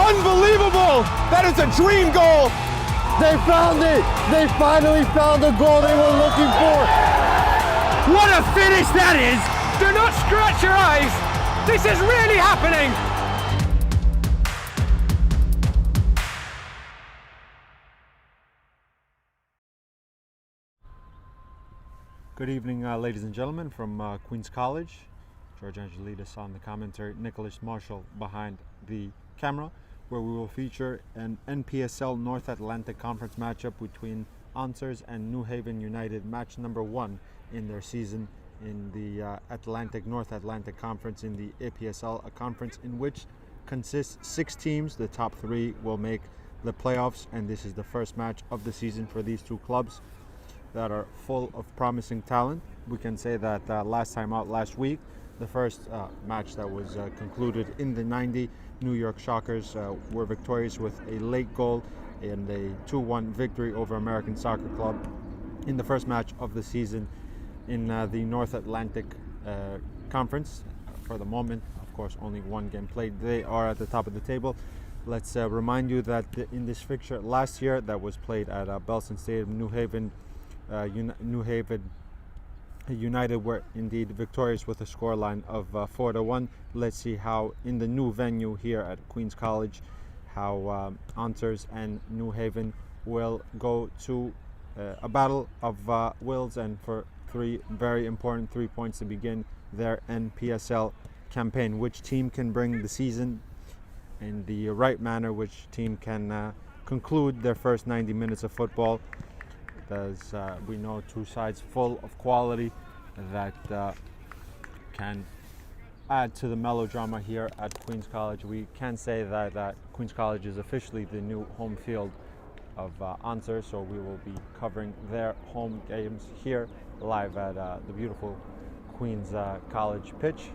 Unbelievable! That is a dream goal! They found it! They finally found the goal they were looking for! What a finish that is! Do not scratch your eyes! This is really happening! Good evening, ladies and gentlemen, from Queen's College. George Angelidis on the commentary, Nicholas Marshall behind the camera, where we will feature an NPSL North Atlantic Conference matchup between Osner and New Haven United, match number 1 in their season in the North Atlantic Conference in the NPSL, a conference in which consists 6 teams. The top 3 will make the playoffs, and this is the first match of the season for these 2 clubs that are full of promising talent. We can say that last time out, last week, the first match that was concluded in the 90, New York Shockers were victorious with a late goal and a 2-1 victory over American Soccer Club in the first match of the season in the North Atlantic Conference. For the moment, of course, only 1 game played. They are at the top of the table. Let's remind you that in this fixture last year that was played at Belson Stadium, New Haven United were indeed victorious with a scoreline of 4-1. Let's see how in the new venue here at Queen's College, how Osner and New Haven will go to a battle of wills, and for 3 very important 3 points to begin their NPSL campaign. Which team can bring the season in the right manner? Which team can conclude their first 90 minutes of football? As we know, 2 sides full of quality that can add to the melodrama here at Queen's College. We can say that Queen's College is officially the new home field of Osner, so we will be covering their home games here live at the beautiful Queen's College pitch.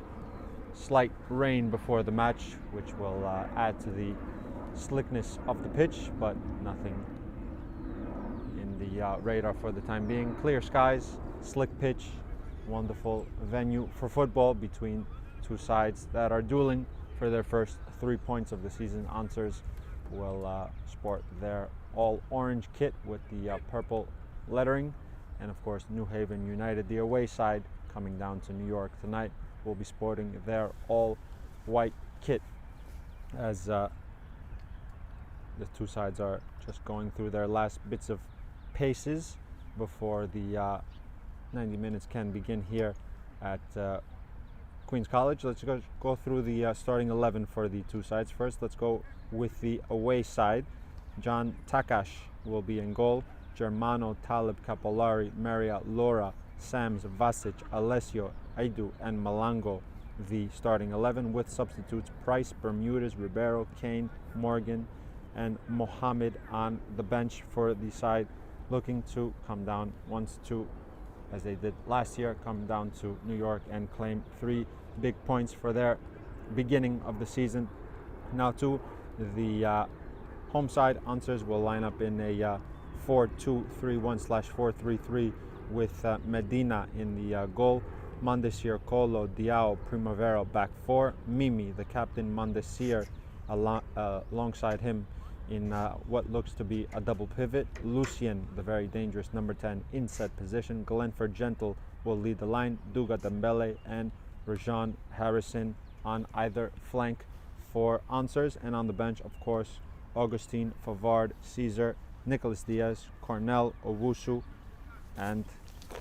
Slight rain before the match, which will add to the slickness of the pitch, but nothing the radar for the time being. Clear skies, slick pitch, wonderful venue for football between 2 sides that are dueling for their first 3 points of the season. Osner will sport their all orange kit with the purple lettering, and of course New Haven United, the away side coming down to New York tonight, will be sporting their all white kit, as the 2 sides are just going through their last bits of paces before the 90 minutes can begin here at Queen's College. Let's go through the starting 11 for the 2 sides. First, let's go with the away side. John Takash will be in goal. Germano, Talib, Capolari, Maria, Laura, Sams, Vasic, Alessio, Aidu, and Malango, the starting 11, with substitutes Price, Bermudez, Ribeiro, Kane, Morgan, and Mohammed on the bench for the side looking to come down as they did last year, come down to New York and claim 3 big points for their beginning of the season. Now to the home side, Osner will line up in a 4-2-3-1/4-3-3 with Medina in the goal, Mondesir, Colo, Diao, Primavera back 4, Mimi, the captain, Mondesir alongside him in what looks to be a double pivot, Lucien, the very dangerous number 10, in set position, Glenford Gentle will lead the line, Duga Dembele and Rajan Harrison on either flank for Osner, and on the bench, of course, Augustine, Favard, Caesar, Nicolas Diaz, Cornell, Owusu, and I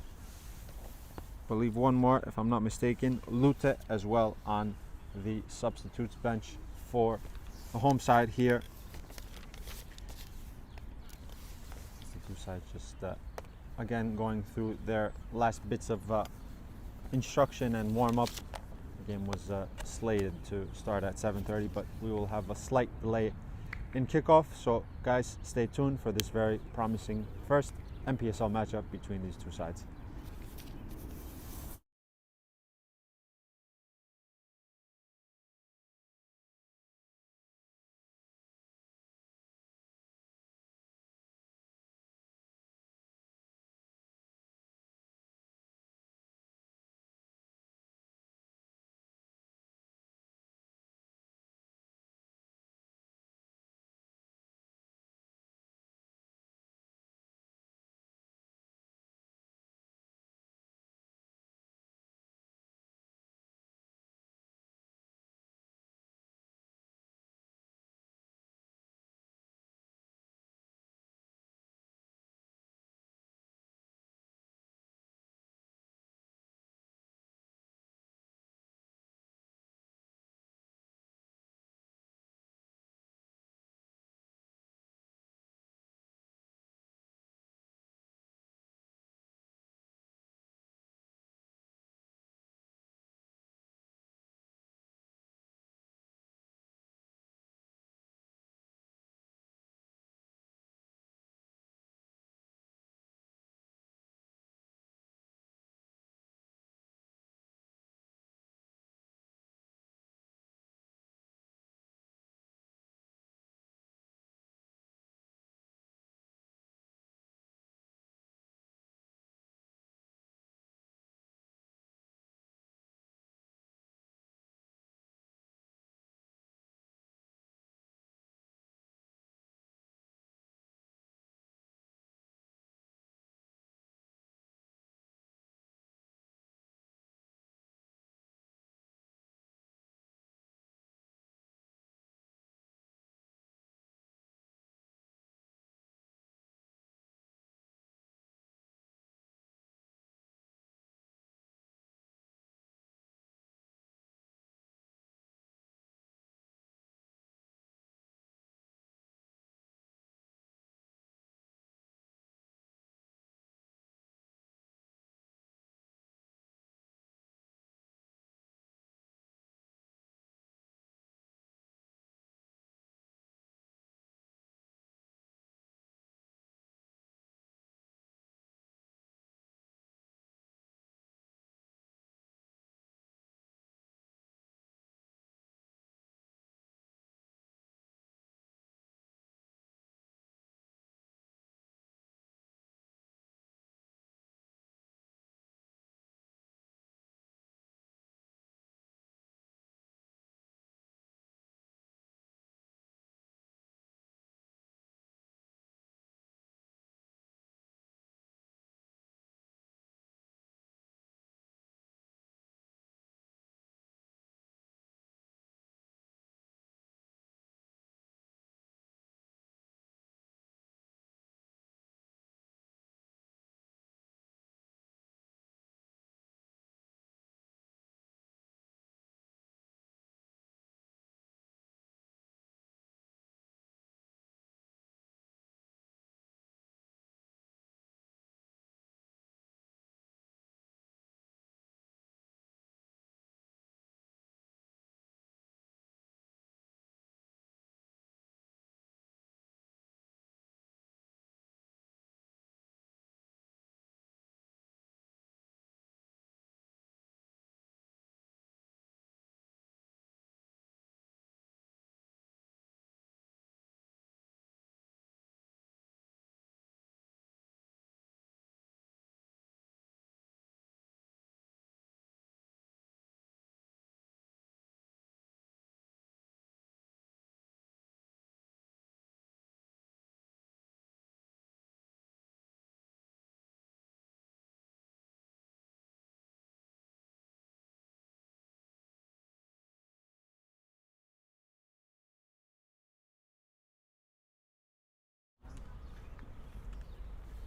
believe one more, if I'm not mistaken, Lute as well on the substitutes bench for the home side here. The 2 sides just again going through their last bits of instruction and warm-up. The game was slated to start at 7:30, but we will have a slight delay in kickoff. So guys, stay tuned for this very promising first NPSL matchup between these 2 sides.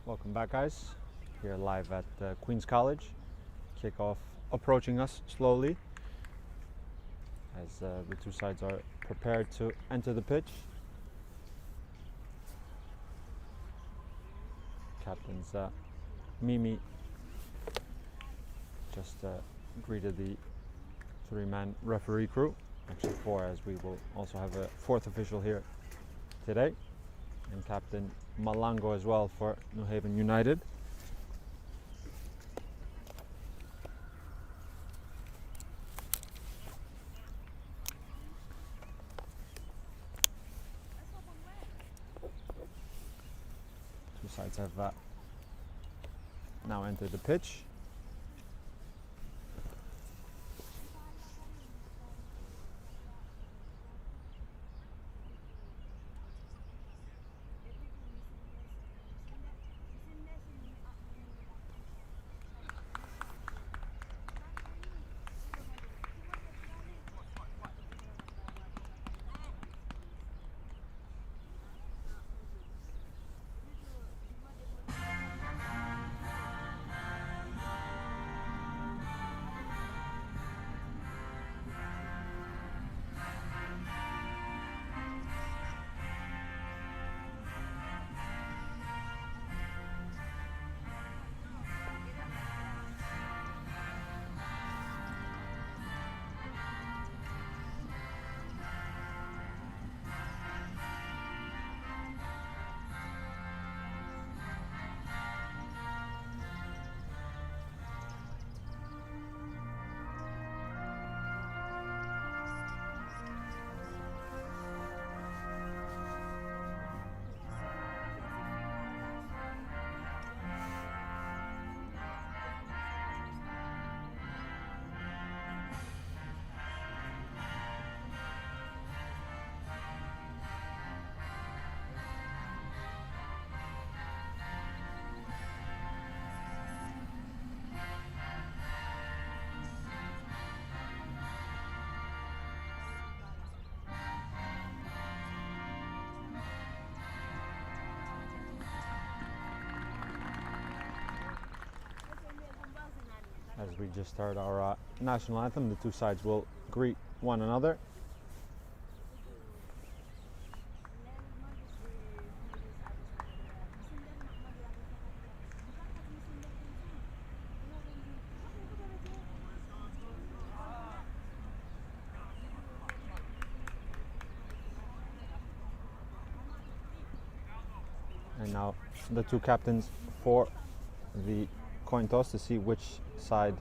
Welcome back, guys. Here live at Queen's College. Kickoff approaching us slowly as the two sides are prepared to enter the pitch. Captains Mimi just greeted the three-man referee crew. Actually four, as we will also have a fourth official here today. And Captain Malango as well for New Haven United. Two sides have now entered the pitch. As we just heard our national anthem, the two sides will greet one another. And now the two captains for the coin toss to see which side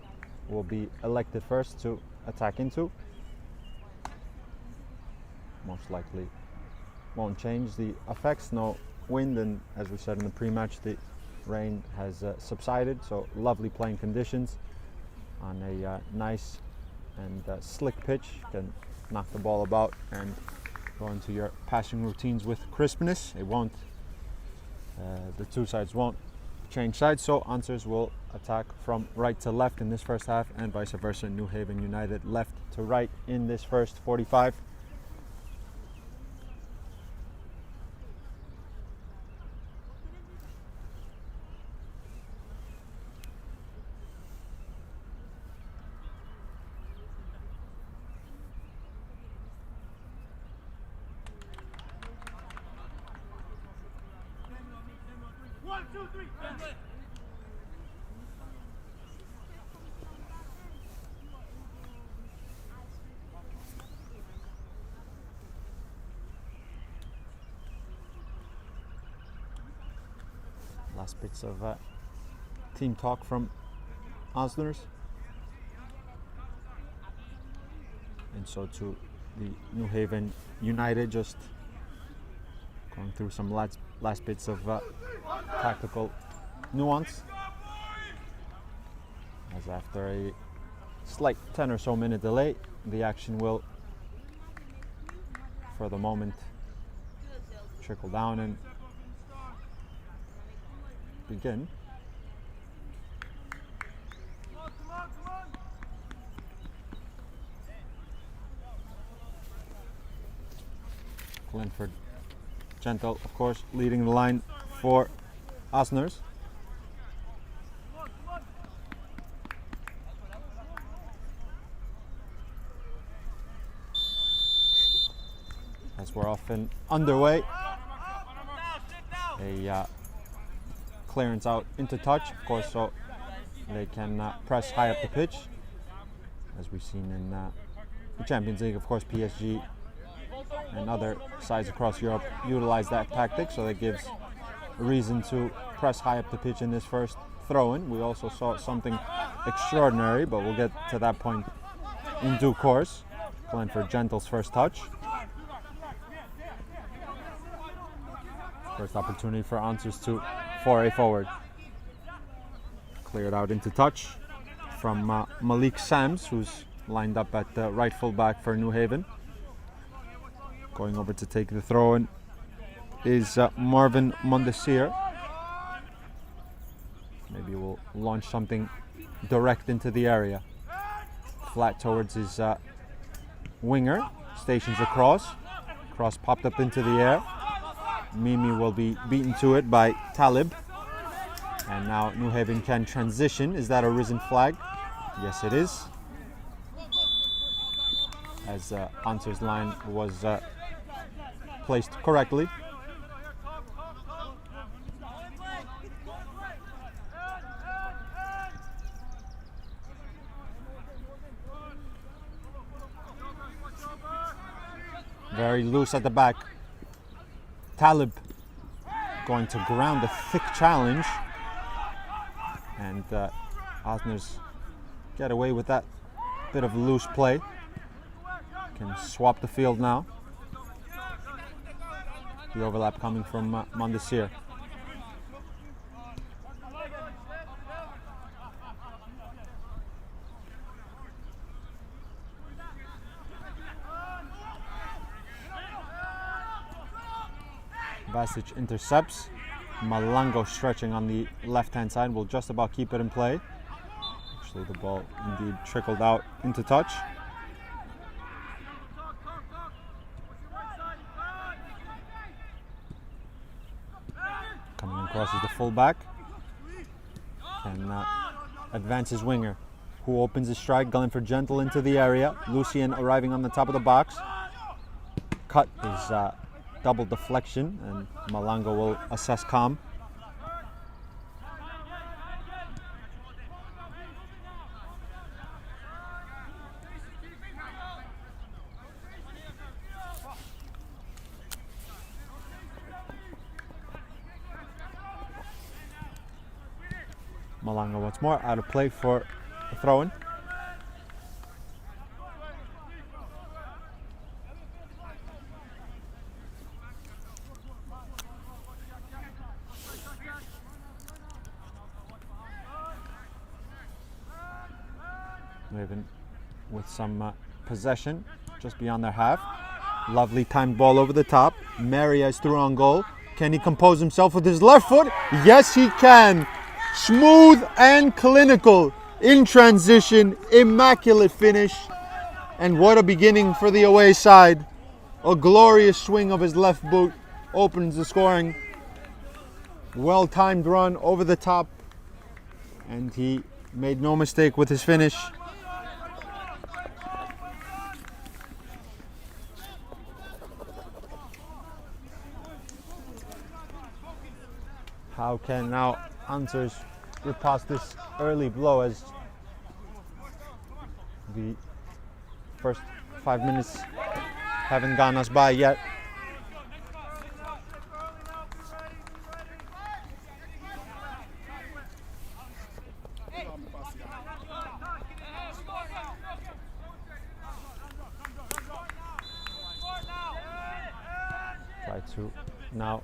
will be elected first to attack into. Most likely won't change the effects, no wind, and as we said in the pre-match, the rain has subsided, so lovely playing conditions on a nice and slick pitch. You can knock the ball about and go into your passing routines with crispness. It won't, the two sides won't change sides, so Answers will attack from right to left in this first half and vice versa. New Haven United left to right in this first 45. Last bits of team talk from Osner's. And so to the New Haven United, just going through some last bits of tactical nuance. As after a slight 10 or so minute delay, the action will, for the moment, trickle down and begin. Linford Gentle, of course, leading the line for Osners. as we're off and underway. A clearance out into touch, of course, so they can press high up the pitch, as we've seen in the Champions League. Of course, PSG and other sides across Europe utilize that tactic, so that gives a reason to press high up the pitch in this first throw-in. We also saw something extraordinary, but we'll get to that point in due course. Glenford Gentle's first touch. First opportunity for Answers to foray forward. Cleared out into touch from Malik Sams, who's lined up at the right full back for New Haven. Going over to take the throw-in is Marvin Mondesir. Maybe we'll launch something direct into the area. Flat towards his winger, stations across. Cross popped up into the air. Mimi will be beaten to it by Talib. And now New Haven can transition. Is that a risen flag? Yes, it is. As Answer's line was placed correctly. Very loose at the back. Talib going to ground a thick challenge. And Osner's get away with that bit of loose play. Can swap the field now. The overlap coming from Mondesir. Basic intercepts. Malango stretching on the left-hand side will just about keep it in play. Actually, the ball indeed trickled out into touch. Coming across is the fullback. Can advance his winger, who opens his strike. Glenford Gentle into the area. Lucien arriving on the top of the box. Cut is double deflection, and Malango will assess calm. Malango once more, out of play for a throw-in. Raven with some possession just beyond their half. Lovely timed ball over the top. Marias through on goal. Can he compose himself with his left foot? Yes, he can. Smooth and clinical in transition. Immaculate finish. And what a beginning for the away side. A glorious swing of his left boot opens the scoring. Well timed run over the top. And he made no mistake with his finish. How can now Answers repass this early blow, as the first 5 minutes haven't gone us by yet. Try to now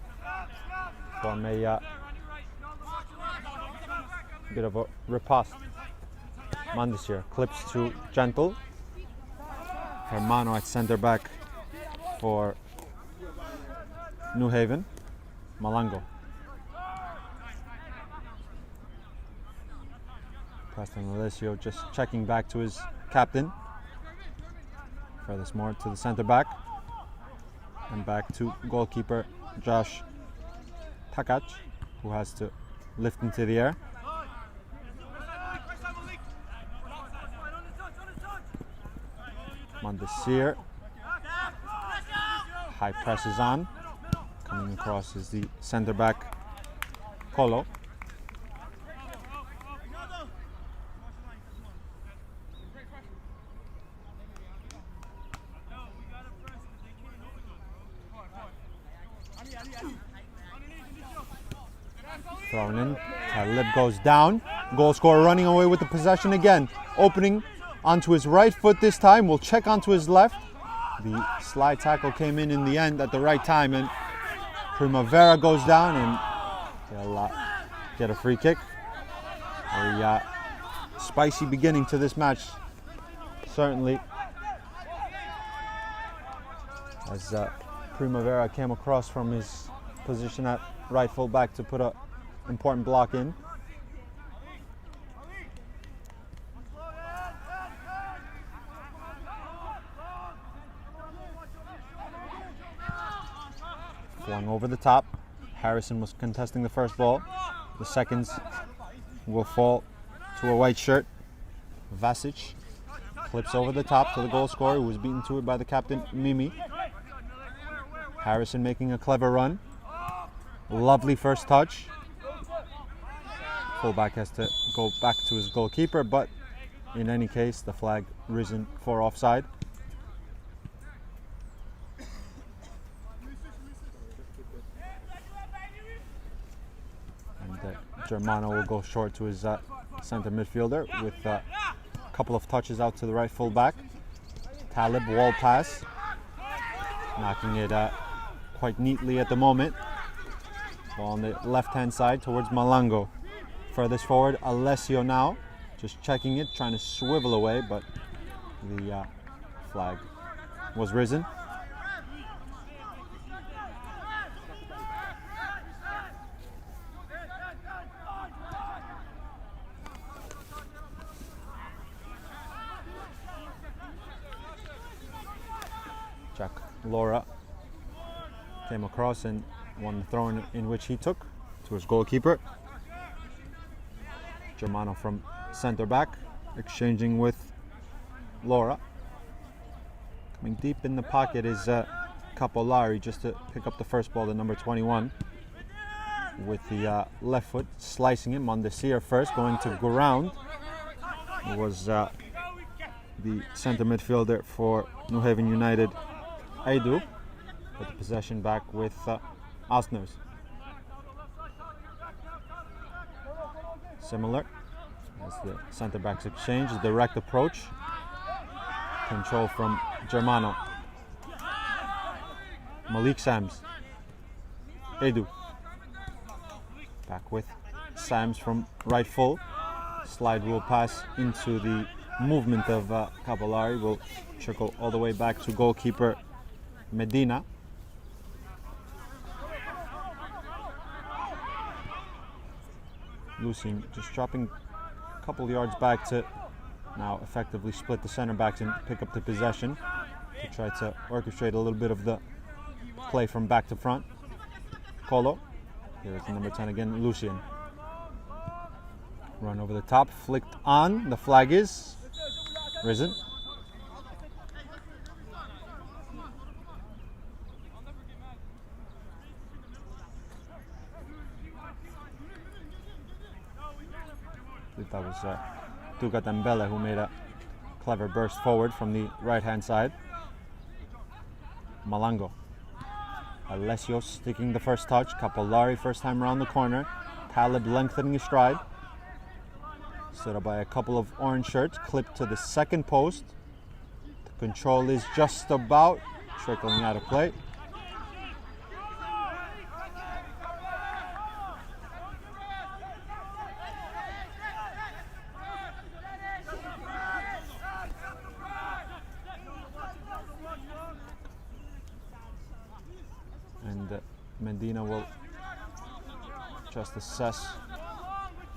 form a bit of a riposte. Mondesir clips to Gentle. Hermano at center back for New Haven. Malango. Preston Alessio just checking back to his captain. Furthermore to the center back. And back to goalkeeper Josh Takac, who has to lift into the air. Mondesir high press is on. Coming across is the center back, Colo. Thrown in, Talib goes down. Goal scorer running away with the possession again. Opening onto his right foot this time, will check onto his left. The slide tackle came in the end at the right time, and Primavera goes down and they'll get a free kick. A spicy beginning to this match, certainly, as Primavera came across from his position at right full back to put an important block in. Flung over the top. Harrison was contesting the first ball. The seconds will fall to a white shirt. Vasic clips over the top to the goal scorer, who was beaten to it by the captain, Mimi. Harrison making a clever run. Lovely first touch. Fullback has to go back to his goalkeeper, but in any case, the flag risen for offside. And Germano will go short to his center midfielder with a couple of touches out to the right fullback. Talib, wall pass, knocking it quite neatly at the moment. Ball on the left-hand side towards Malango. Furthest forward, Alessio now, just checking it, trying to swivel away, but the flag was risen. Jack Laura came across and won the throw in which he took to his goalkeeper. Germano from center back, exchanging with Laura. Coming deep in the pocket is Capolari, just to pick up the first ball, the number 21. With the left foot, slicing it. Mondesir first, going to ground. It was the center midfielder for New Haven United, Aidu. Put the possession back with Osners. Similar as the center backs exchange, direct approach, control from Germano. Malik Sams, Edu, back with Sams from right full. Slide will pass into the movement of Capolari, will trickle all the way back to goalkeeper Medina. Lucien just dropping a couple yards back to now effectively split the center backs and pick up the possession to try to orchestrate a little bit of the play from back to front. Colo, here's the number 10 again, Lucien. Run over the top, flicked on, the flag is risen. That was Tuca Tambele who made a clever burst forward from the right-hand side. Malango. Alessio sticking the first touch. Capolari first time around the corner. Talib lengthening his stride. Stood up by a couple of orange shirts. Clipped to the second post. The control is just about trickling out of play. And Medina will just assess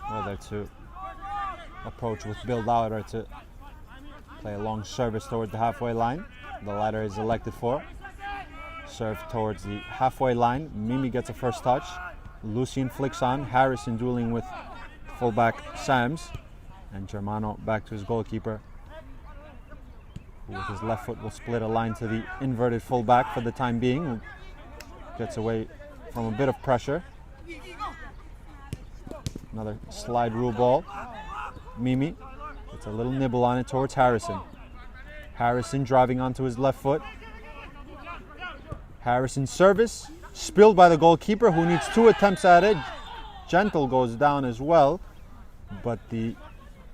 whether to approach with build out or to play a long service toward the halfway line. The latter is elected for. Serve towards the halfway line. Mimi gets a first touch. Lucien flicks on. Harrison dueling with fullback Sams. And Germano back to his goalkeeper. who with his left foot will split a line to the inverted fullback for the time being, who gets away from a bit of pressure. Another slide rule ball. Mimi gets a little nibble on it towards Harrison. Harrison driving onto his left foot. Harrison's service spilled by the goalkeeper, who needs 2 attempts at it. Gentle goes down as well, but the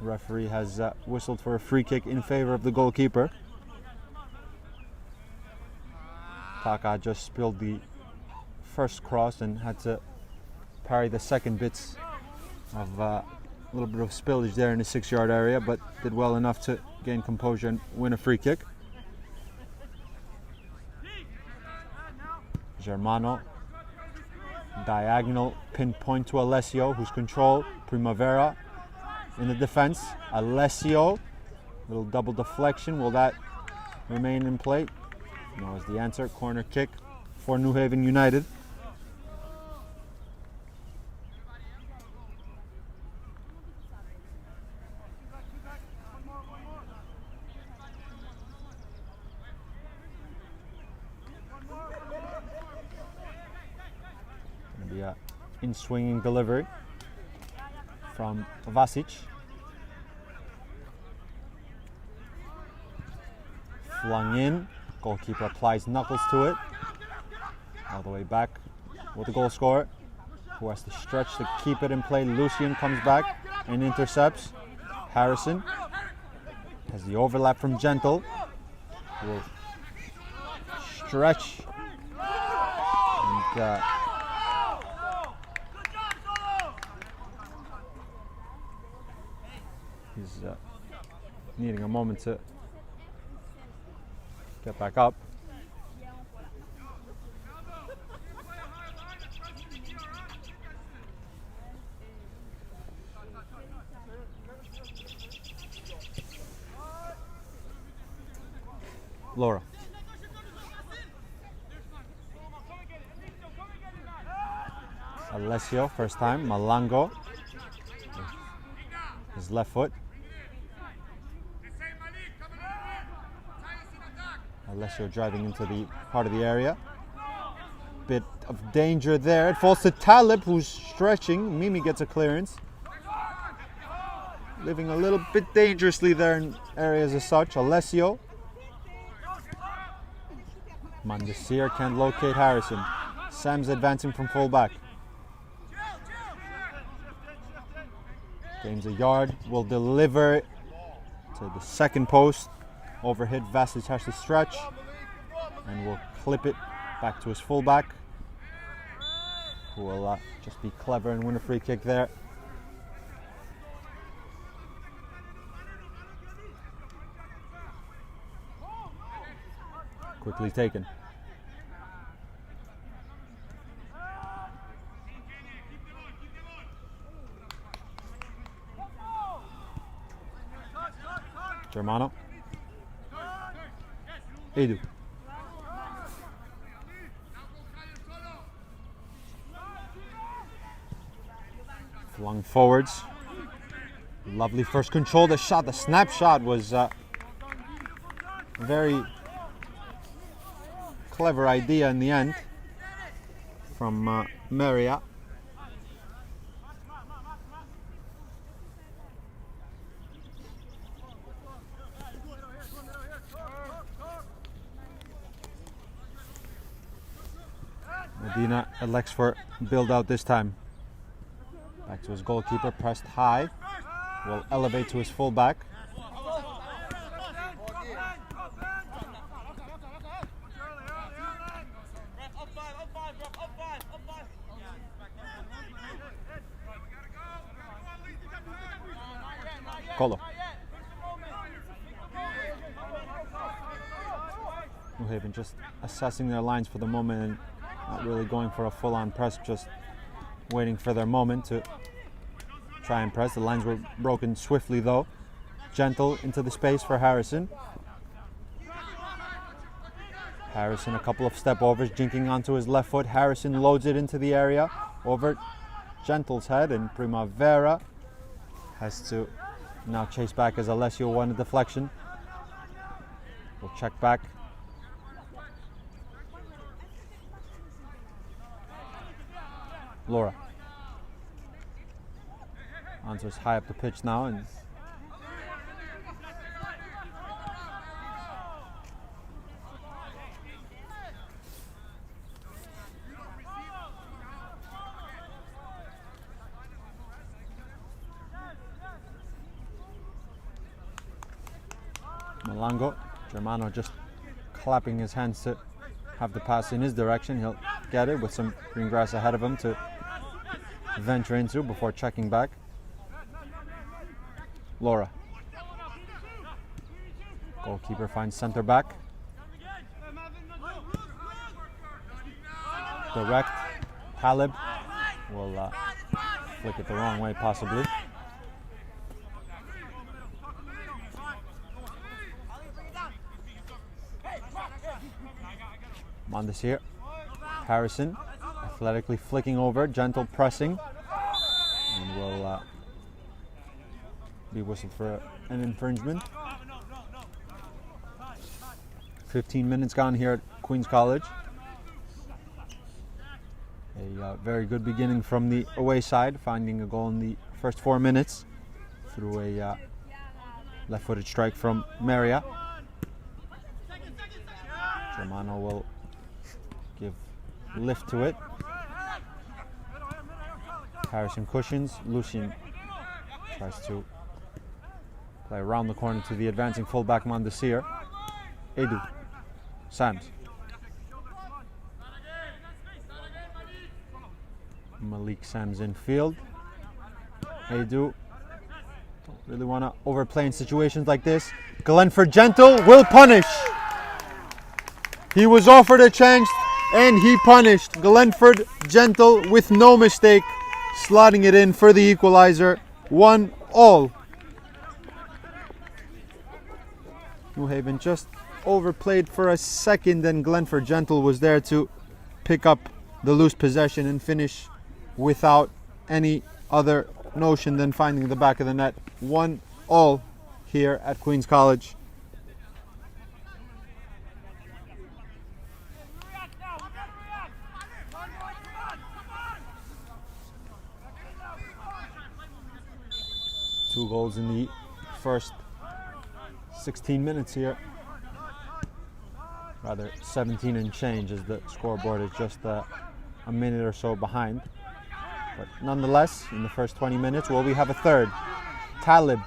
referee has whistled for a free kick in favor of the goalkeeper. Taka just spilled the first cross and had to parry the second bits of a little bit of spillage there in the 6-yard area, but did well enough to gain composure and win a free kick. Germano, diagonal pinpoint to Alessio, who's control. Primavera in the defense. Alessio, little double deflection. Will that remain in play? No is the answer. Corner kick for New Haven United. The in-swinging delivery from Vasic. Flung in. Goalkeeper applies knuckles to it. All the way back with the goal scorer, who has to stretch to keep it in play. Lucian comes back and intercepts. Harrison has the overlap from Gentle. Will stretch and he's needing a moment to get back up. Laura. Alessio, first time. Malango. His left foot. Alessio driving into the heart of the area. Bit of danger there. It falls to Talib, who's stretching. Mimi gets a clearance. Living a little bit dangerously there in areas as such. Alessio. Mandesir can't locate Harrison. Sam's advancing from fullback. Gains a yard. Will deliver to the second post. Overhit, Vasic has to stretch and will clip it back to his fullback, who will just be clever and win a free kick there. Quickly taken. Germano. Edu. Flung forwards. Lovely first control. The shot, the snapshot was a very clever idea in the end from Maria. Medina elects for build out this time. Back to his goalkeeper, pressed high. Will elevate to his fullback. Colo. New Haven just assessing their lines for the moment and not really going for a full-on press, just waiting for their moment to try and press. The lines were broken swiftly though. Gentle into the space for Harrison. Harrison a couple of step overs, jinking onto his left foot. Harrison loads it into the area over Gentle's head, and Primavera has to now chase back as Alessio won a deflection. will check back. Laura. Answers high up the pitch now, and Malango. Germano just clapping his hands to have the pass in his direction. He'll get it with some green grass ahead of him to venture into before checking back. Laura. Goalkeeper finds center back. Direct. Talib will flick it the wrong way possibly. Mondesir. Harrison athletically flicking over, gentle pressing, and will be whistled for an infringement. 15 minutes gone here at Queen's College. A very good beginning from the away side, finding a goal in the first 4 minutes through a left-footed strike from Maria. Germano will give lift to it. Harrison cushions. Lucien tries to play around the corner to the advancing fullback Mondesir. Edu. Sams. Malik Sams in field. Edu. Don't really want to overplay in situations like this. Glenford Gentle will punish. He was offered a chance and he punished. Glenford Gentle with no mistake, slotting it in for the equalizer. 1-1. New Haven just overplayed for a second, and Glenford Gentle was there to pick up the loose possession and finish without any other notion than finding the back of the net. 1-1 here at Queen's College. Two goals in the first 16 minutes here. Rather 17 and change, as the scoreboard is just a minute or so behind. But nonetheless, in the first 20 minutes, well, we have a third. Talib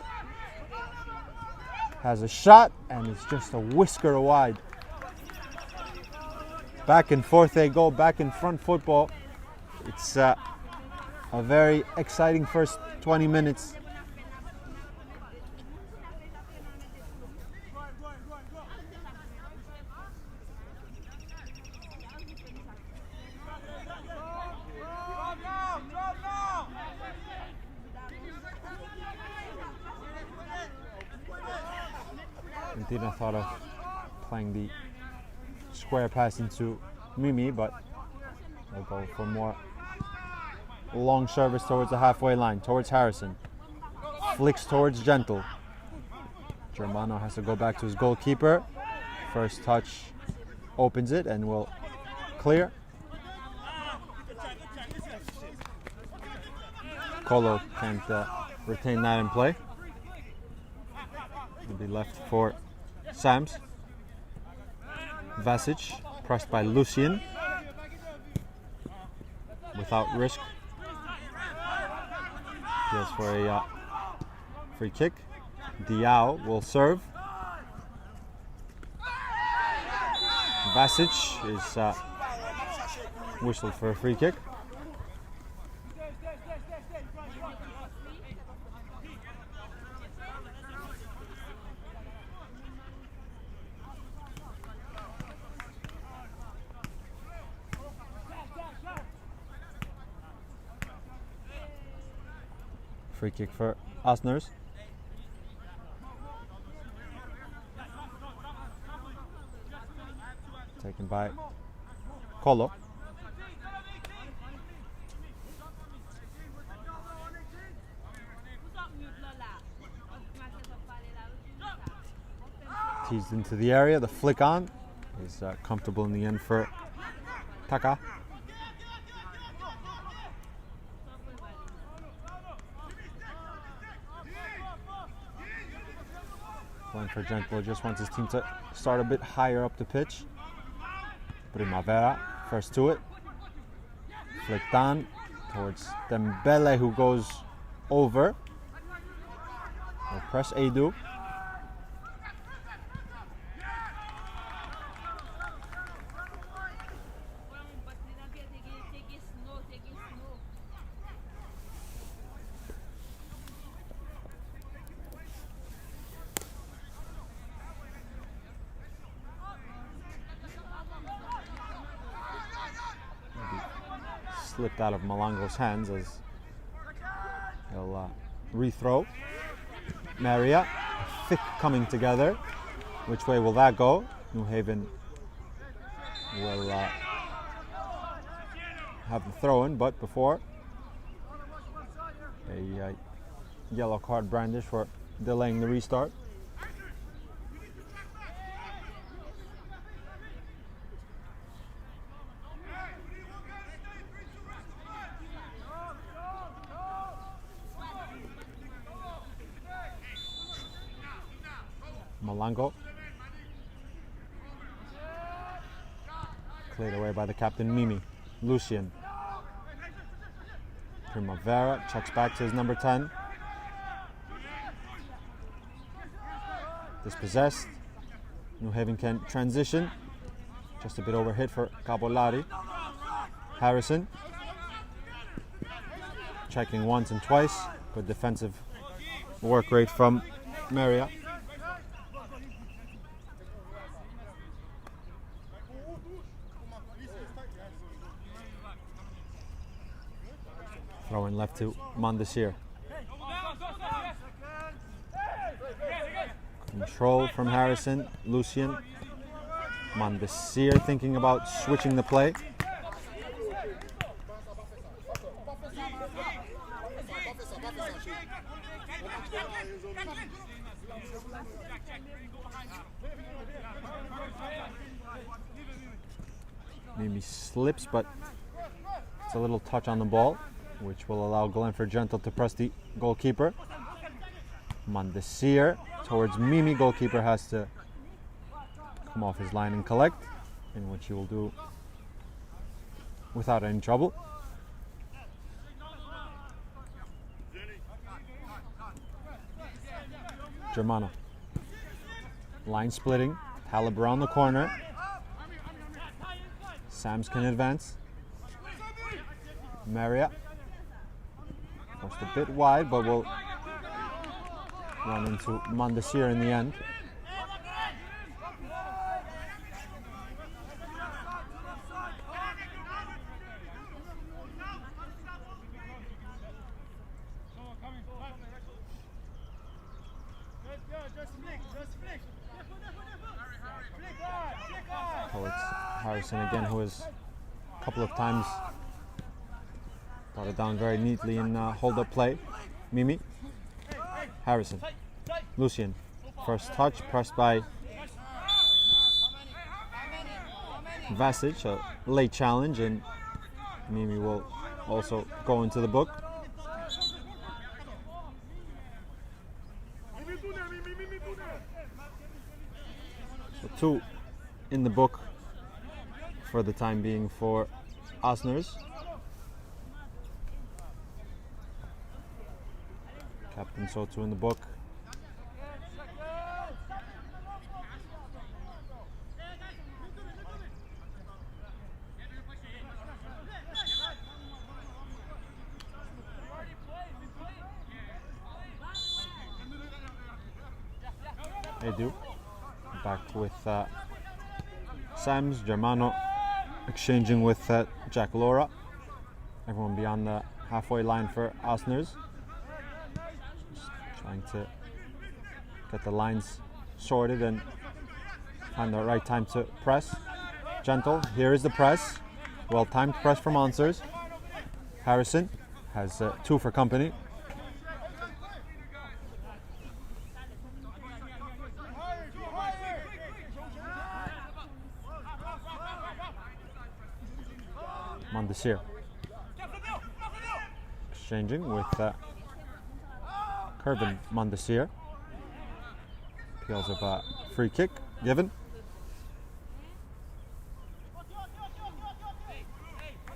has a shot and it's just a whisker wide. Back and forth they go, back and front football. It's a very exciting first 20 minutes. Didn't thought of playing the square pass into Mimi, but they'll go for more long service towards the halfway line, towards Harrison. Flicks towards Gentle. Germano has to go back to his goalkeeper. First touch opens it and will clear. Colo can't retain that in play. It'll be left for Sams. Vasic, pressed by Lucien. Without risk. Goes for a free kick. Diao will serve. Vasic is whistled for a free kick. Free kick for Osners. Taken by Colo. teased into the area. The flick on is comfortable in the end for Taka. Glenford Gentle just wants his team to start a bit higher up the pitch. Primavera, first to it. Flicked on towards Dembele, who goes over. We'll press Edu. Slipped out of Malango's hands as he'll rethrow. Maria, thick coming together. Which way will that go? New Haven will have the throw in, but before a yellow card brandish for delaying the restart. Malango. Cleared away by the captain, Mimi. Lucian. Primavera checks back to his number 10. Dispossessed. New Haven can transition. Just a bit overhit for Caballari. Harrison. Checking once and twice. Good defensive work rate from Maria. Throwing left to Mondesir. Control from Harrison. Lucian. Mondesir thinking about switching the play. Mimi slips, but it's a little touch on the ball, which will allow Glenford Gentle to press the goalkeeper. Mondesir towards Mimi. Goalkeeper has to come off his line and collect, in which he will do without any trouble. Germano. Line splitting. Talib around the corner. Sams can advance. Maria. Just a bit wide, but will run into Mondesir in the end. Oh, it's Harrison again, who has a couple of times brought it down very neatly in hold-up play. Mimi. Harrison. Lucian. First touch, pressed by Vasic. A late challenge, and Mimi will also go into the book. So 2 in the book for the time being for Osners. Captain Soto in the book. They do. Back with Sams, Germano exchanging with Jack Laura. Everyone beyond the halfway line for Osners. Trying to get the lines sorted and find the right time to press. Gentle, here is the press. Well-timed press from Onsers. Harrison has 2 for company. Mondesir. Exchanging with Kervin Mondesir. Appeals of a free kick given.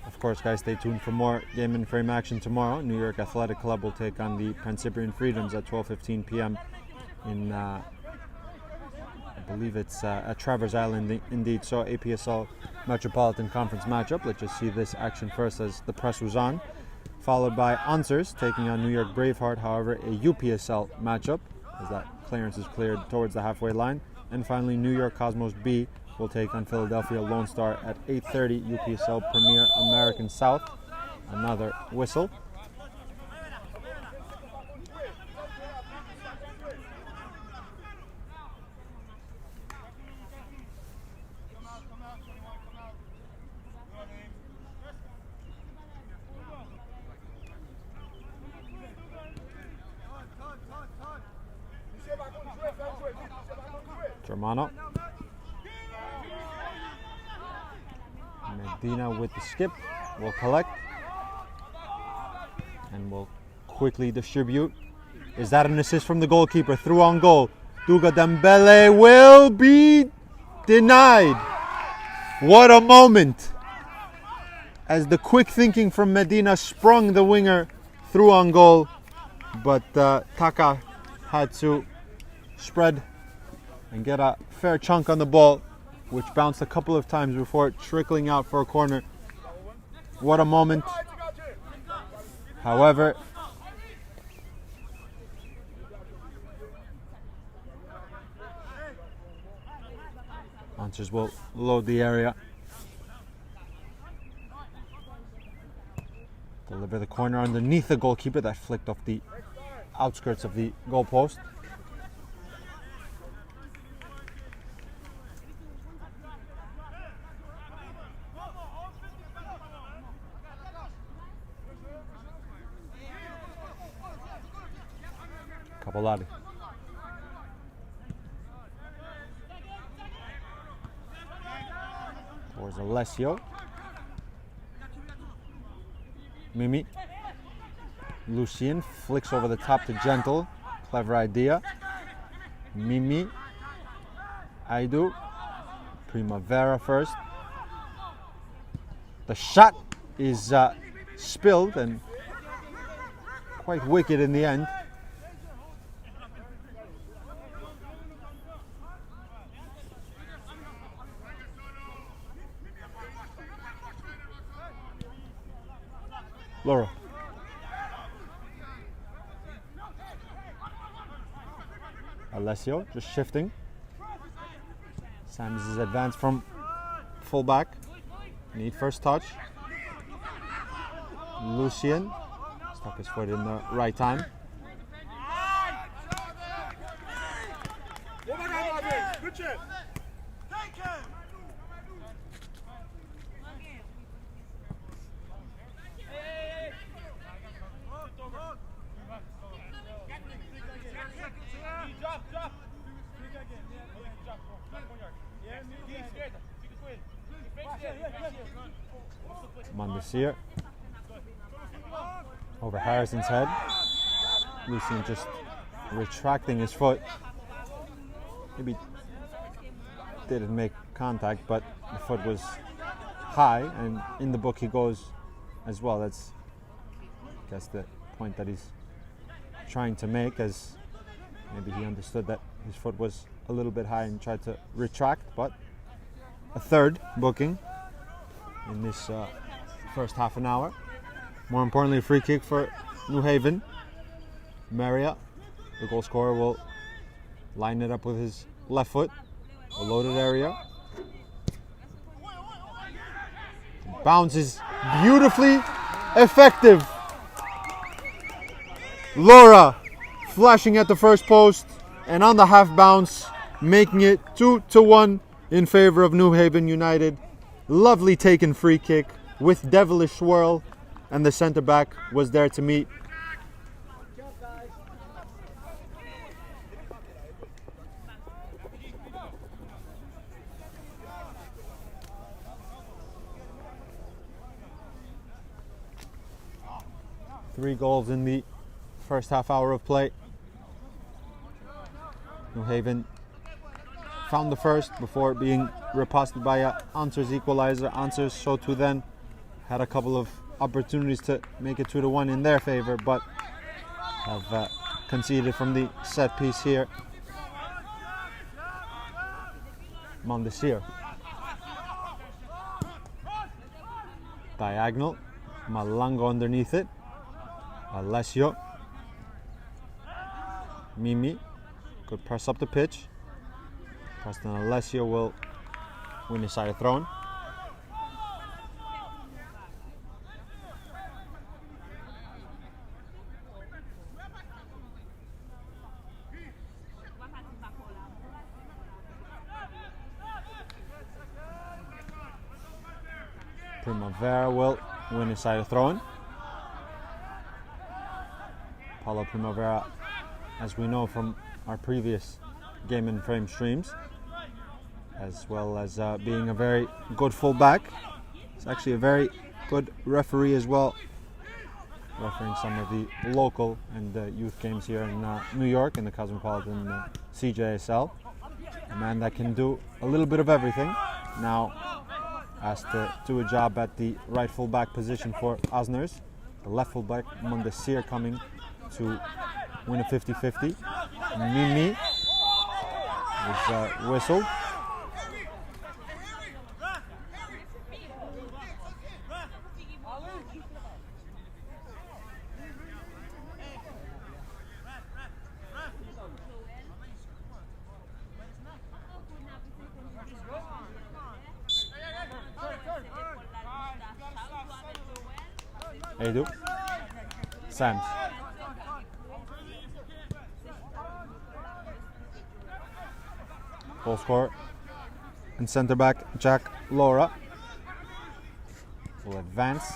Of course, guys, stay tuned for more game and frame action tomorrow. New York Athletic Club will take on the Prince Cyprian Freedoms at 12:15 p.m. in, I believe it's at Travers Island indeed. So NPSL Metropolitan Conference matchup. Let's just see this action first as the press was on. Followed by Answers taking on New York Braveheart, however, a UPSL matchup as that clearance is cleared towards the halfway line. And finally, New York Cosmos B will take on Philadelphia Lone Star at 8:30 UPSL Premier American South. Another whistle. Germano. Medina with the skip will collect and will quickly distribute. Is that an assist from the goalkeeper? Through on goal. Duga Dembele will be denied. What a moment as the quick thinking from Medina sprung the winger through on goal, but Taka had to spread and get a fair chunk on the ball, which bounced a couple of times before trickling out for a corner. What a moment. However, Answers will load the area. Deliver the corner underneath the goalkeeper that flicked off the outskirts of the goalpost. Capolari. Towards Alessio. Mimi. Lucien flicks over the top to Gentle. Clever idea. Mimi. Aidu. Primavera first. The shot is spilled and quite wicked in the end. Laura. Alessio just shifting. Sams is advanced from fullback. Need first touch. Lucien stuck his foot in the right time. Mondesir over Harrison's head. Lucien just retracting his foot. Maybe didn't make contact, but the foot was high, and in the book he goes as well. That's, I guess, the point that he's trying to make, as maybe he understood that his foot was a little bit high and tried to retract. But a third booking in this first half an hour. More importantly, a free kick for New Haven. Maria, the goal scorer, will line it up with his left foot. A loaded area. Bounces beautifully effective. Laura flashing at the first post and on the half bounce, making it 2-1 in favor of New Haven United. Lovely taken free kick with devilish swirl, and the centre back was there to meet. 3 goals in the first half hour of play. New Haven found the first before being riposted by Answer's equalizer. Answer's so too then had a couple of opportunities to make it 2-1 in their favor, but have conceded from the set piece here. Mondesir. Diagonal. Malango underneath it. Alessio. Mimi could press up the pitch. Preston Alessio will win his side of throw-in. Primavera will win his side of throw-in. Paulo Primavera, as we know from our previous Game and Frame streams, as well as being a very good fullback. He's actually a very good referee as well, refereeing some of the local and youth games here in New York in the Cosmopolitan CJSL. A man that can do a little bit of everything. Now asked to do a job at the right fullback position for Osners. The left fullback, Mondesir, coming to win a 50-50. Mimi is whistled. Edu. Sams. Goal scorer and centre back Jack Laura will advance.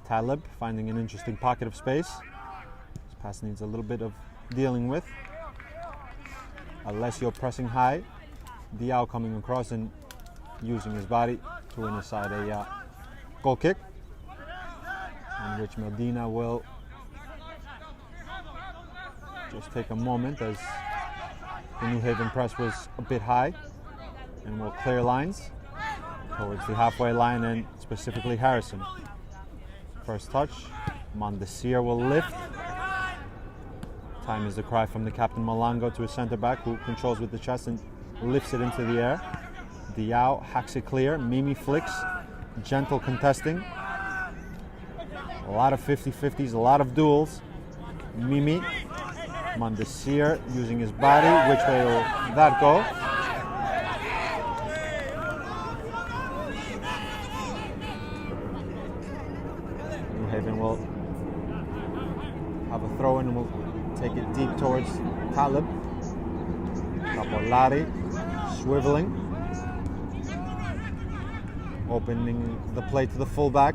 Talib finding an interesting pocket of space. This pass needs a little bit of dealing with. Alessio pressing high. Diao coming across and using his body to win his side a goal kick. In which Medina will just take a moment as the New Haven press was a bit high and will clear lines towards the halfway line and specifically Harrison. First touch, Mondesir will lift. Time is the cry from the captain Malango to his centre back, who controls with the chest and lifts it into the air. Diao hacks it clear, Mimi flicks, gentle contesting. A lot of 50-50s, a lot of duels. Mimi, Mondesir using his body. Which way will that go? New Haven will have a throw in and will take it deep towards Talib. Capolari swiveling. Opening the play to the fullback.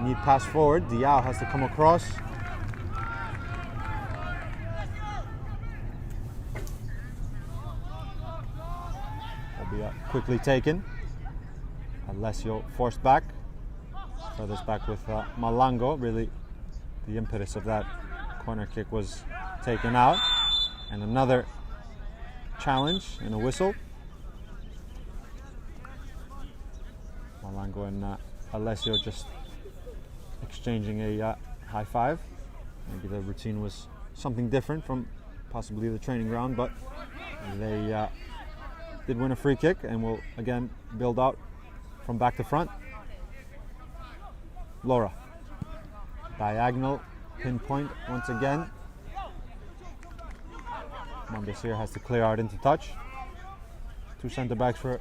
Need pass forward. Diao has to come across. Will be quickly taken. Alessio forced back. Furthest back with Malango. Really, the impetus of that corner kick was taken out. And another challenge and a whistle. Malango and Alessio just exchanging a high five. Maybe the routine was something different from possibly the training ground, but they did win a free kick and will again build out from back to front. Laura. Diagonal, pinpoint once again. Mondesir has to clear out into touch. Two centre backs for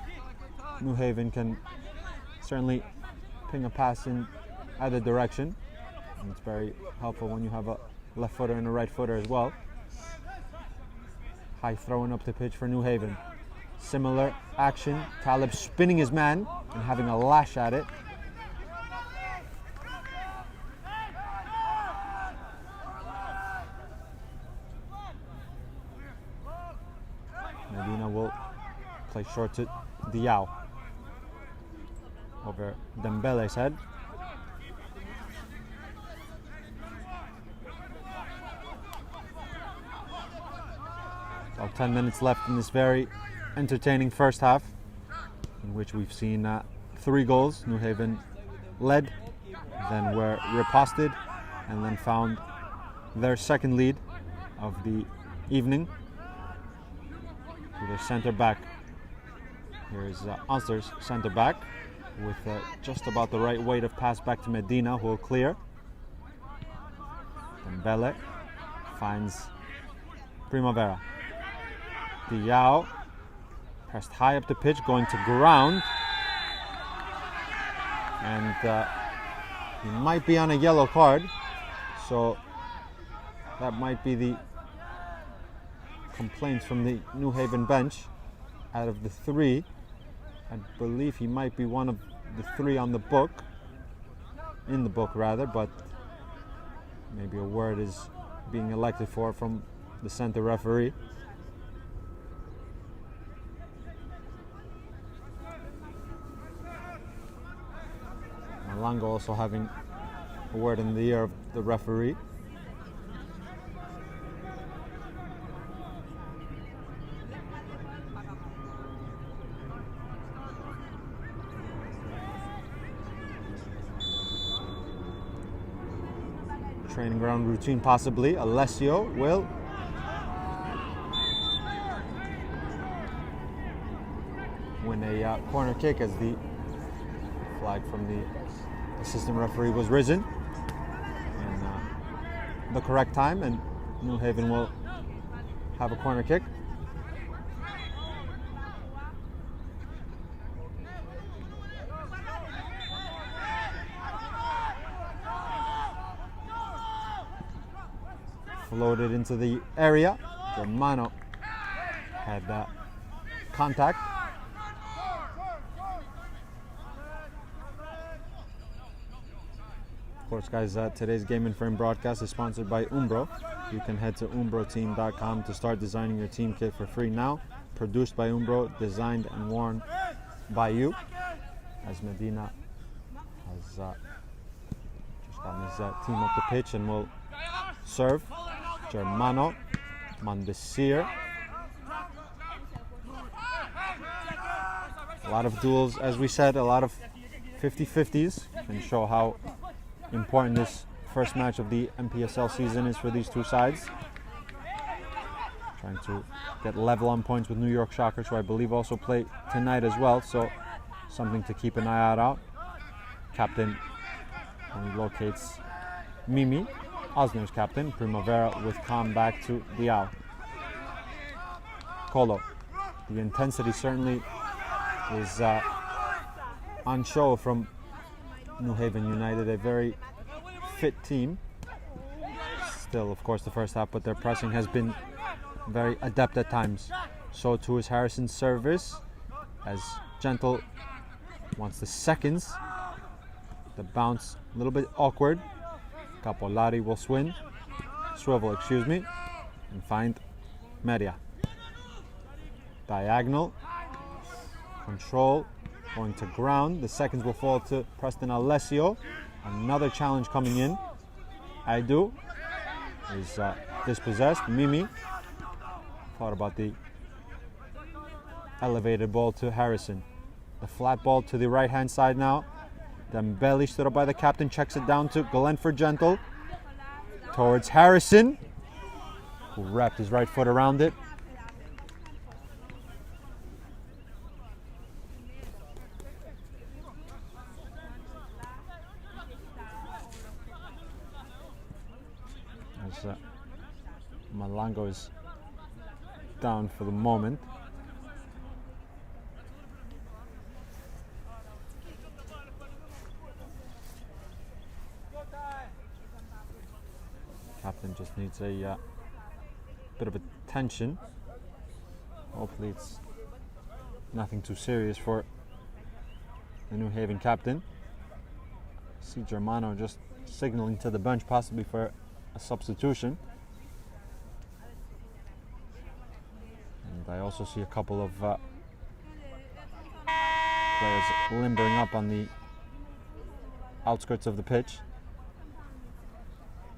New Haven can certainly ping a pass in either direction. And it's very helpful when you have a left footer and a right footer as well. High throwing up the pitch for New Haven. Similar action. Talib spinning his man and having a lash at it. Medina will play short to Diao. Over Dembele's head. About 10 minutes left in this very entertaining first half, in which we've seen 3 goals. New Haven led, then were riposted, and then found their second lead of the evening to their centre back. Here's Osner's centre back with just about the right weight of pass back to Medina, who will clear. Dembele finds Primavera. Diao pressed high up the pitch, going to ground, and he might be on a yellow card, so that might be the complaints from the New Haven bench. Out of the 3, I believe he might be one of the 3 on the book, in the book rather, but maybe a word is being elected for from the center referee. Malango also having a word in the ear of the referee. Training ground routine possibly. Alessio will win a corner kick as the flag from the assistant referee was risen in the correct time, and New Haven will have a corner kick. Floated into the area. Germano had contact. Of course, guys, today's Game and Frame broadcast is sponsored by Umbro. You can head to umbroteam.com to start designing your team kit for free now. Produced by Umbro, designed and worn by you. As Medina has just gotten his team up the pitch and will serve. Germano, Mandesir. A lot of duels, as we said, a lot of 50-50s, and show how important this first match of the NPSL season is for these 2 sides. Trying to get level on points with New York Shockers, who I believe also play tonight as well, so something to keep an eye out. Captain, and he locates Mimi, Osner's captain. Primavera with calm back to Diao. Colo. The intensity certainly is on show from New Haven United, a very fit team. Still, of course, the first half, but their pressing has been very adept at times. So too is Harrison's service, as Gentle wants the seconds. The bounce a little bit awkward. Capolari will swivel, and find Meria. Diagonal, control, going to ground. The seconds will fall to Preston Alessio. Another challenge coming in. Aidu is dispossessed. Mimi thought about the elevated ball to Harrison. The flat ball to the right hand side now. Dembele stood up by the captain, checks it down to Glenford Gentle. Towards Harrison, who wrapped his right foot around it. As Malango is down for the moment. Captain just needs a bit of attention. Hopefully it's nothing too serious for the New Haven captain. See Germano just signaling to the bench, possibly for a substitution. And I also see a couple of players limbering up on the outskirts of the pitch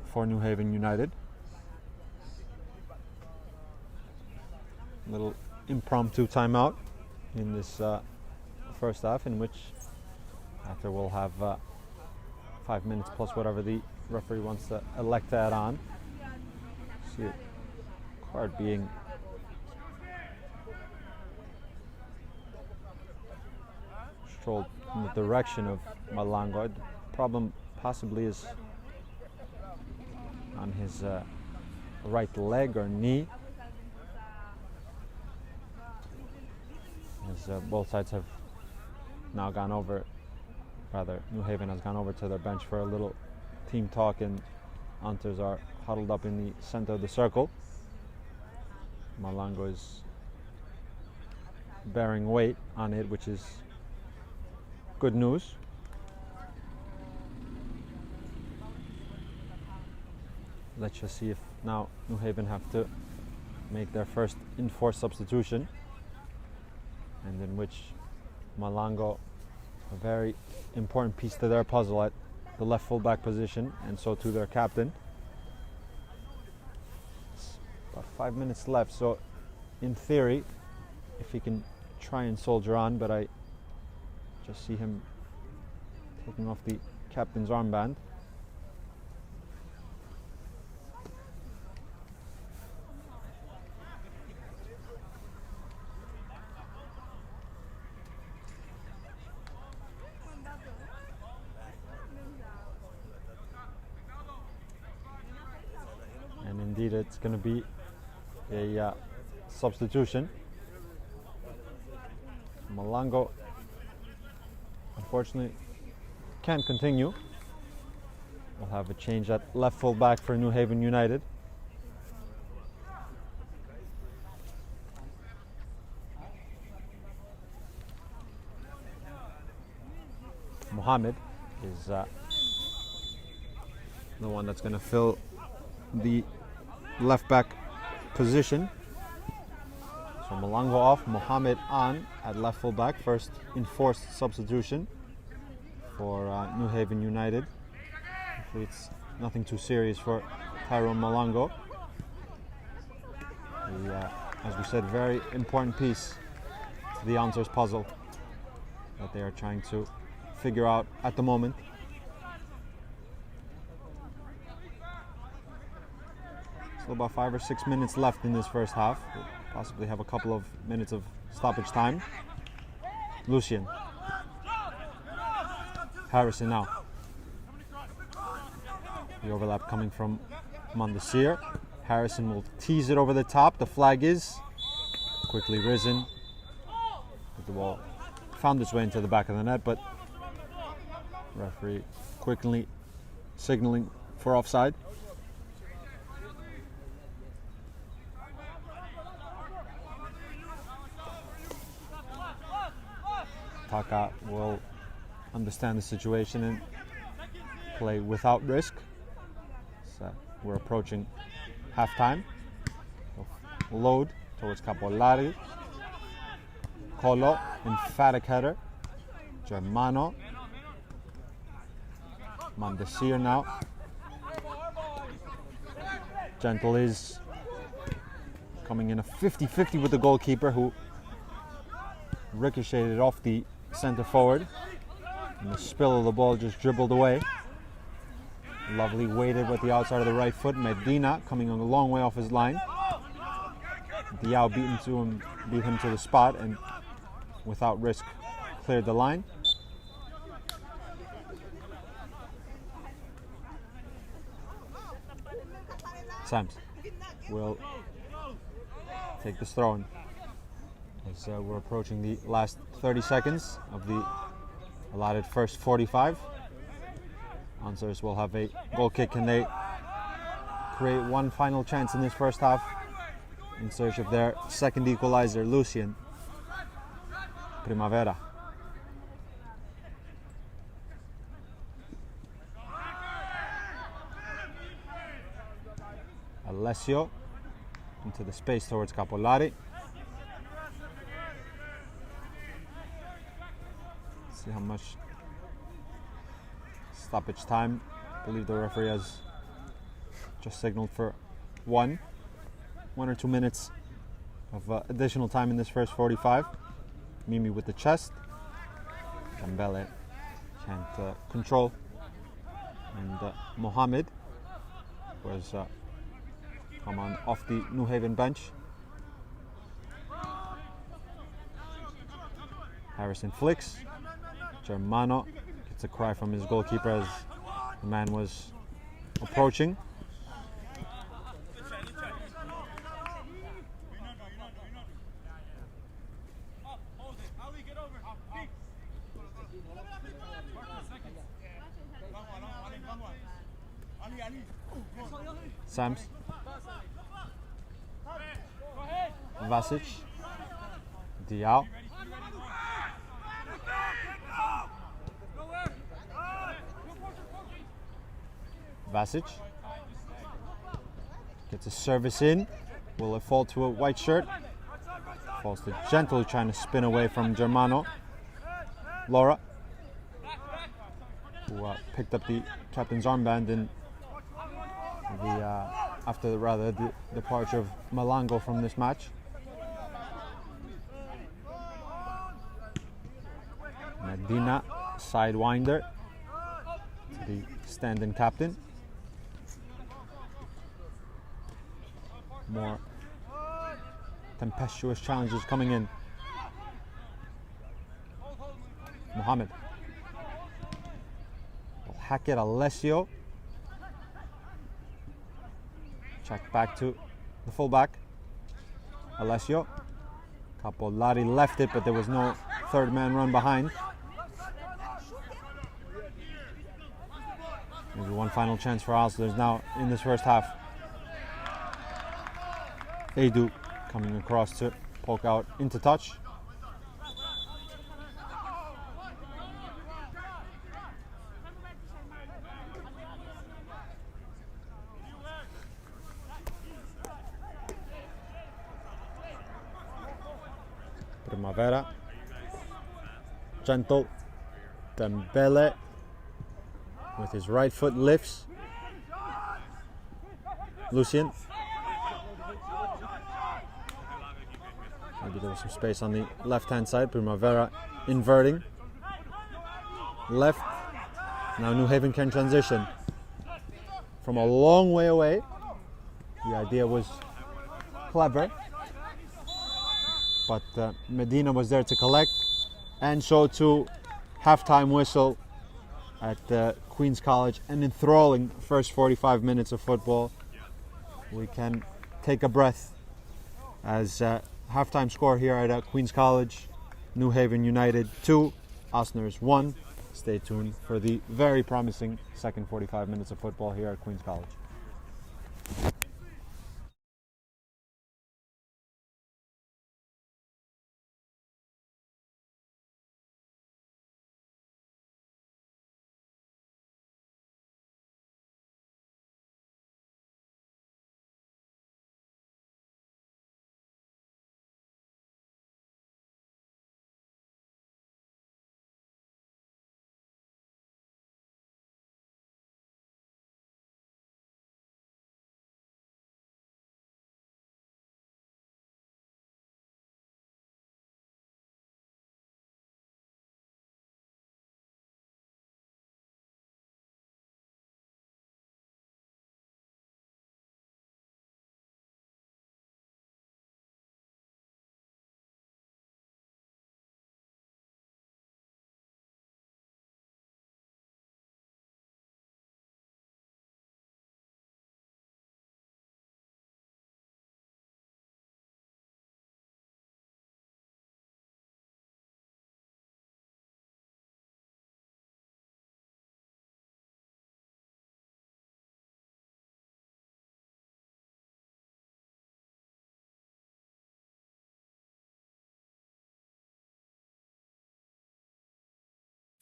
for New Haven United. little impromptu timeout in this first half, in which after we'll have 5 minutes plus whatever the referee wants to elect to add on. See a card being strolled in the direction of Malangó. The problem possibly is on his right leg or knee, as both sides have now gone over, rather New Haven has gone over to their bench for a little team talk, and Hunters are huddled up in the center of the circle. Malangó is bearing weight on it, which is good news. Let's just see if now New Haven have to make their first enforced substitution, and in which Malangó, a very important piece to their puzzle at the left fullback position, and so to their captain. It's about 5 minutes left, so in theory, if he can try and soldier on, but I just see him taking off the captain's armband. And indeed, it's going to be a substitution. Malangó, unfortunately, can't continue. We'll have a change at left full back for New Haven United. Mohammed is the one that's going to fill the left back position. So Malangó off, Mohammed on at left full back. First enforced substitution for New Haven United. Hopefully it's nothing too serious for Tyrone Malangó. As we said, very important piece to the Answers puzzle that they are trying to figure out at the moment. So about 5 or 6 minutes left in this first half. We'll possibly have a couple of minutes of stoppage time. Lucien. Harrison now. The overlap coming from Mondesir. Harrison will tease it over the top. The flag is quickly risen. The ball found its way into the back of the net, but referee quickly signaling for offside. Taka will understand the situation and play without risk. So we're approaching half-time. Load towards Capolari. Colo, emphatic header. Germano. Mondesir now. Gentle is coming in a 50-50 with the goalkeeper, who ricocheted off the centre forward, and the spill of the ball just dribbled away. Lovely weighted with the outside of the right foot. Medina coming a long way off his line. Diao beat him to the spot, and without risk cleared the line. Sams will take this throw in, as we're approaching the last 30 seconds of the allotted first 45. Answers will have a goal kick. Can they create one final chance in this first half in search of their second equalizer? Lucien. Primavera. Alessio into the space towards Capolari. See how much stoppage time. I believe the referee has just signaled for 1 or 2 minutes of additional time in this first 45. Mimi with the chest. Dembele can't control. And Mohamed was come on off the New Haven bench. Harrison flicks. Germano gets a cry from his goalkeeper as the man was approaching. Sams. Vasic. Diao. Vasic. Gets a service in. Will it fall to a white shirt? Falls to Gentle, trying to spin away from Germano. Laura, who picked up the captain's armband in after the departure of Malango from this match. Medina, sidewinder to the stand-in captain. More tempestuous challenges coming in. Mohamed will hack it. Alessio. Check back to the fullback. Alessio. Capolari left it, but there was no third man run behind. Maybe one final chance for Osler now in this first half. Edu coming across to poke out into touch. Primavera. Gentle. Dembele with his right foot lifts. Lucien. Maybe there was some space on the left-hand side. Primavera inverting. Left. Now New Haven can transition. From a long way away. The idea was clever. But Medina was there to collect. And so too, halftime whistle at Queen's College. An enthralling first 45 minutes of football. We can take a breath as halftime score here at Queen's College. New Haven United 2, Osners 1. Stay tuned for the very promising second 45 minutes of football here at Queen's College.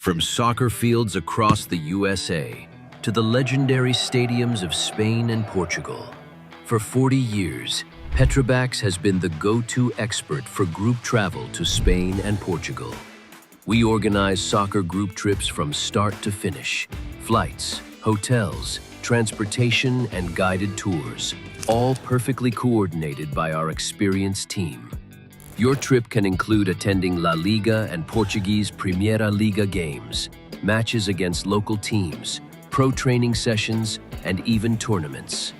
From soccer fields across the USA to the legendary stadiums of Spain and Portugal, for 40 years, Petrobax has been the go-to expert for group travel to Spain and Portugal. We organize soccer group trips from start to finish, flights, hotels, transportation, and guided tours, all perfectly coordinated by our experienced team. Your trip can include attending La Liga and Portuguese Primeira Liga games, matches against local teams, pro training sessions, and even tournaments.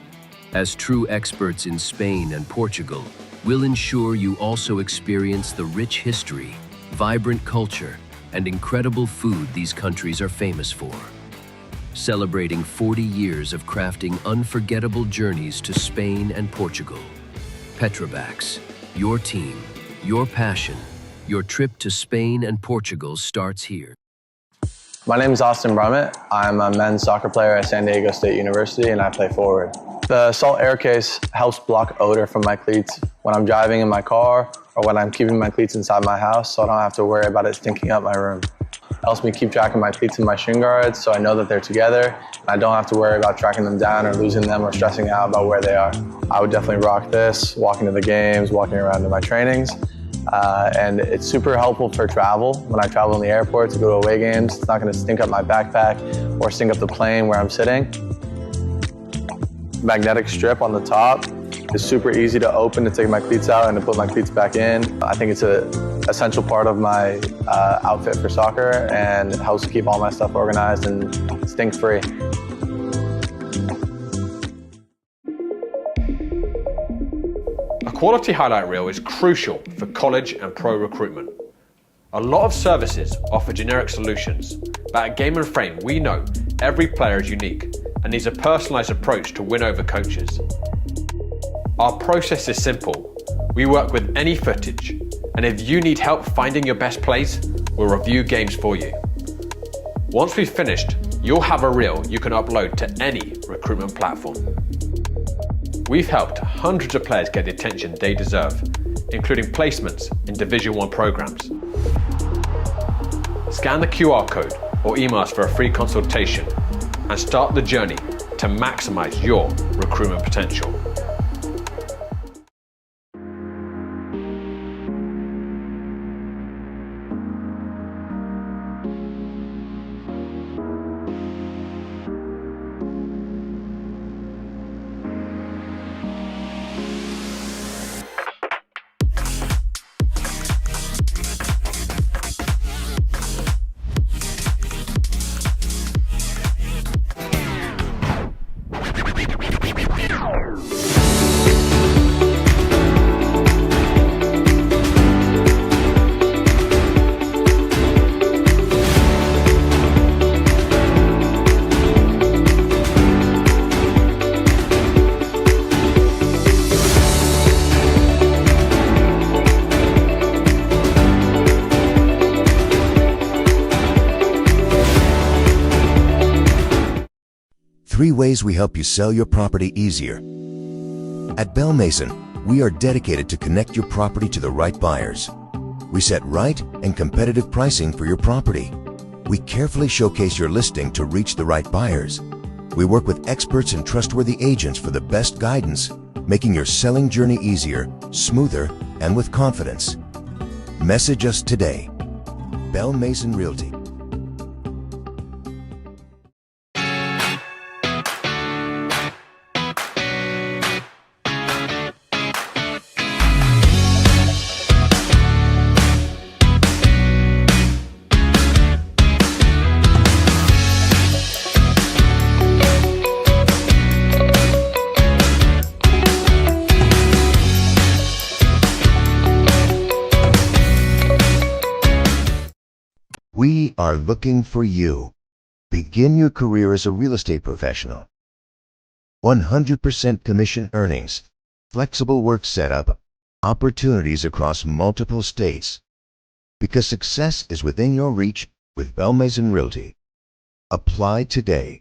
As true experts in Spain and Portugal, we'll ensure you also experience the rich history, vibrant culture, and incredible food these countries are famous for. Celebrating 40 years of crafting unforgettable journeys to Spain and Portugal. Petrobacs, your team, your passion, your trip to Spain and Portugal starts here. My name is Austin Brummett. I'm a men's soccer player at San Diego State University and I play forward. The Salt Air Case helps block odor from my cleats when I'm driving in my car or when I'm keeping my cleats inside my house, so I don't have to worry about it stinking up my room. It helps me keep track of my cleats and my shin guards so I know that they're together and I don't have to worry about tracking them down or losing them or stressing out about where they are. I would definitely rock this, walking to the games, walking around to my trainings. And it's super helpful for travel. When I travel in the airport to go to away games, it's not going to stink up my backpack or stink up the plane where I'm sitting. Magnetic strip on the top is super easy to open to take my cleats out and to put my cleats back in. I think it's an essential part of my outfit for soccer, and it helps keep all my stuff organized and stink-free. A quality highlight reel is crucial for college and pro recruitment. A lot of services offer generic solutions, but at Game & Frame we know every player is unique and needs a personalised approach to win over coaches. Our process is simple. We work with any footage, and if you need help finding your best plays, we'll review games for you. Once we've finished, you'll have a reel you can upload to any recruitment platform. We've helped hundreds of players get the attention they deserve, including placements in Division 1 programs. Scan the QR code or email us for a free consultation and start the journey to maximize your recruitment potential. Three ways we help you sell your property easier. At Bell Mason, we are dedicated to connect your property to the right buyers. We set right and competitive pricing for your property. We carefully showcase your listing to reach the right buyers. We work with experts and trustworthy agents for the best guidance, making your selling journey easier, smoother, and with confidence. Message us today. Bell Mason Realty. We are looking for you. Begin your career as a real estate professional. 100% commission earnings, flexible work setup, opportunities across multiple states. Because success is within your reach with Bell Mason Realty. Apply today.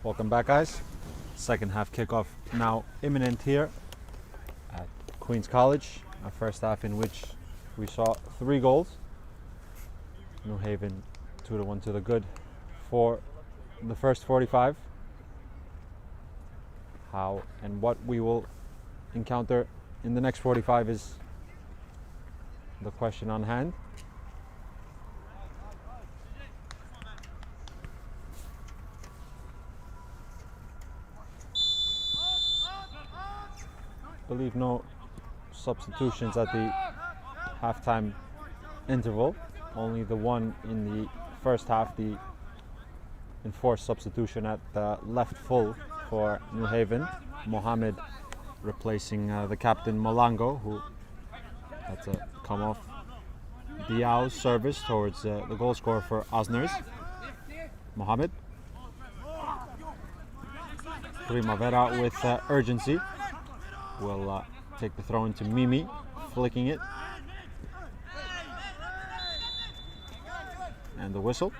Welcome back, guys. Second half kickoff now imminent here at Queen's College. A first half in which we saw 3 goals. New Haven 2-1 to the good for the first 45. How and what we will encounter in the next 45 is the question on hand. I believe no substitutions at the halftime interval. Only the one in the first half, the enforced substitution at left full for New Haven. Mohammed replacing the captain Molango, who had to come off Diao's service towards the goal scorer for Osners. Mohammed. Primavera with urgency will take the throw into Mimi, flicking it. And the whistle.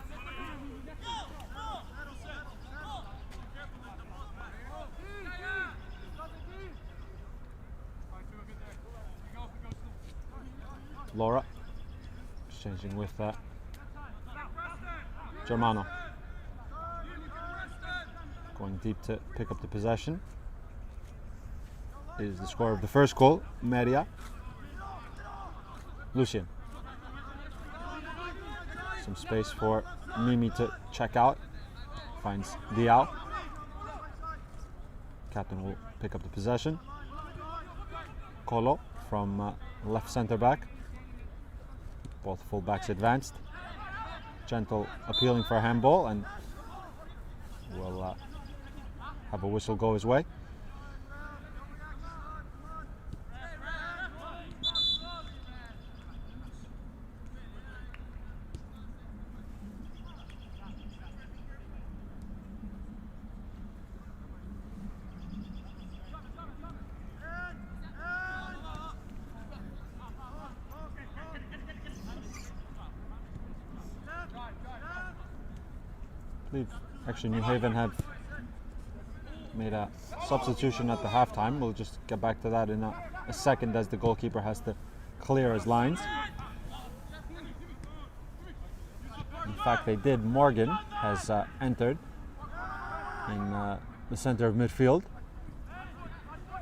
Laura exchanging with Germano. Going deep to pick up the possession. Is the scorer of the first goal, Meria. Lucien. Some space for Mimi to check out. Finds Diao. Captain will pick up the possession. Colo from left centre back. Both fullbacks advanced. Gentle appealing for a handball, and will have a whistle go his way. I believe actually New Haven have made a substitution at the halftime. We'll just get back to that in a second, as the goalkeeper has to clear his lines. In fact, they did. Morgan has entered in the center of midfield,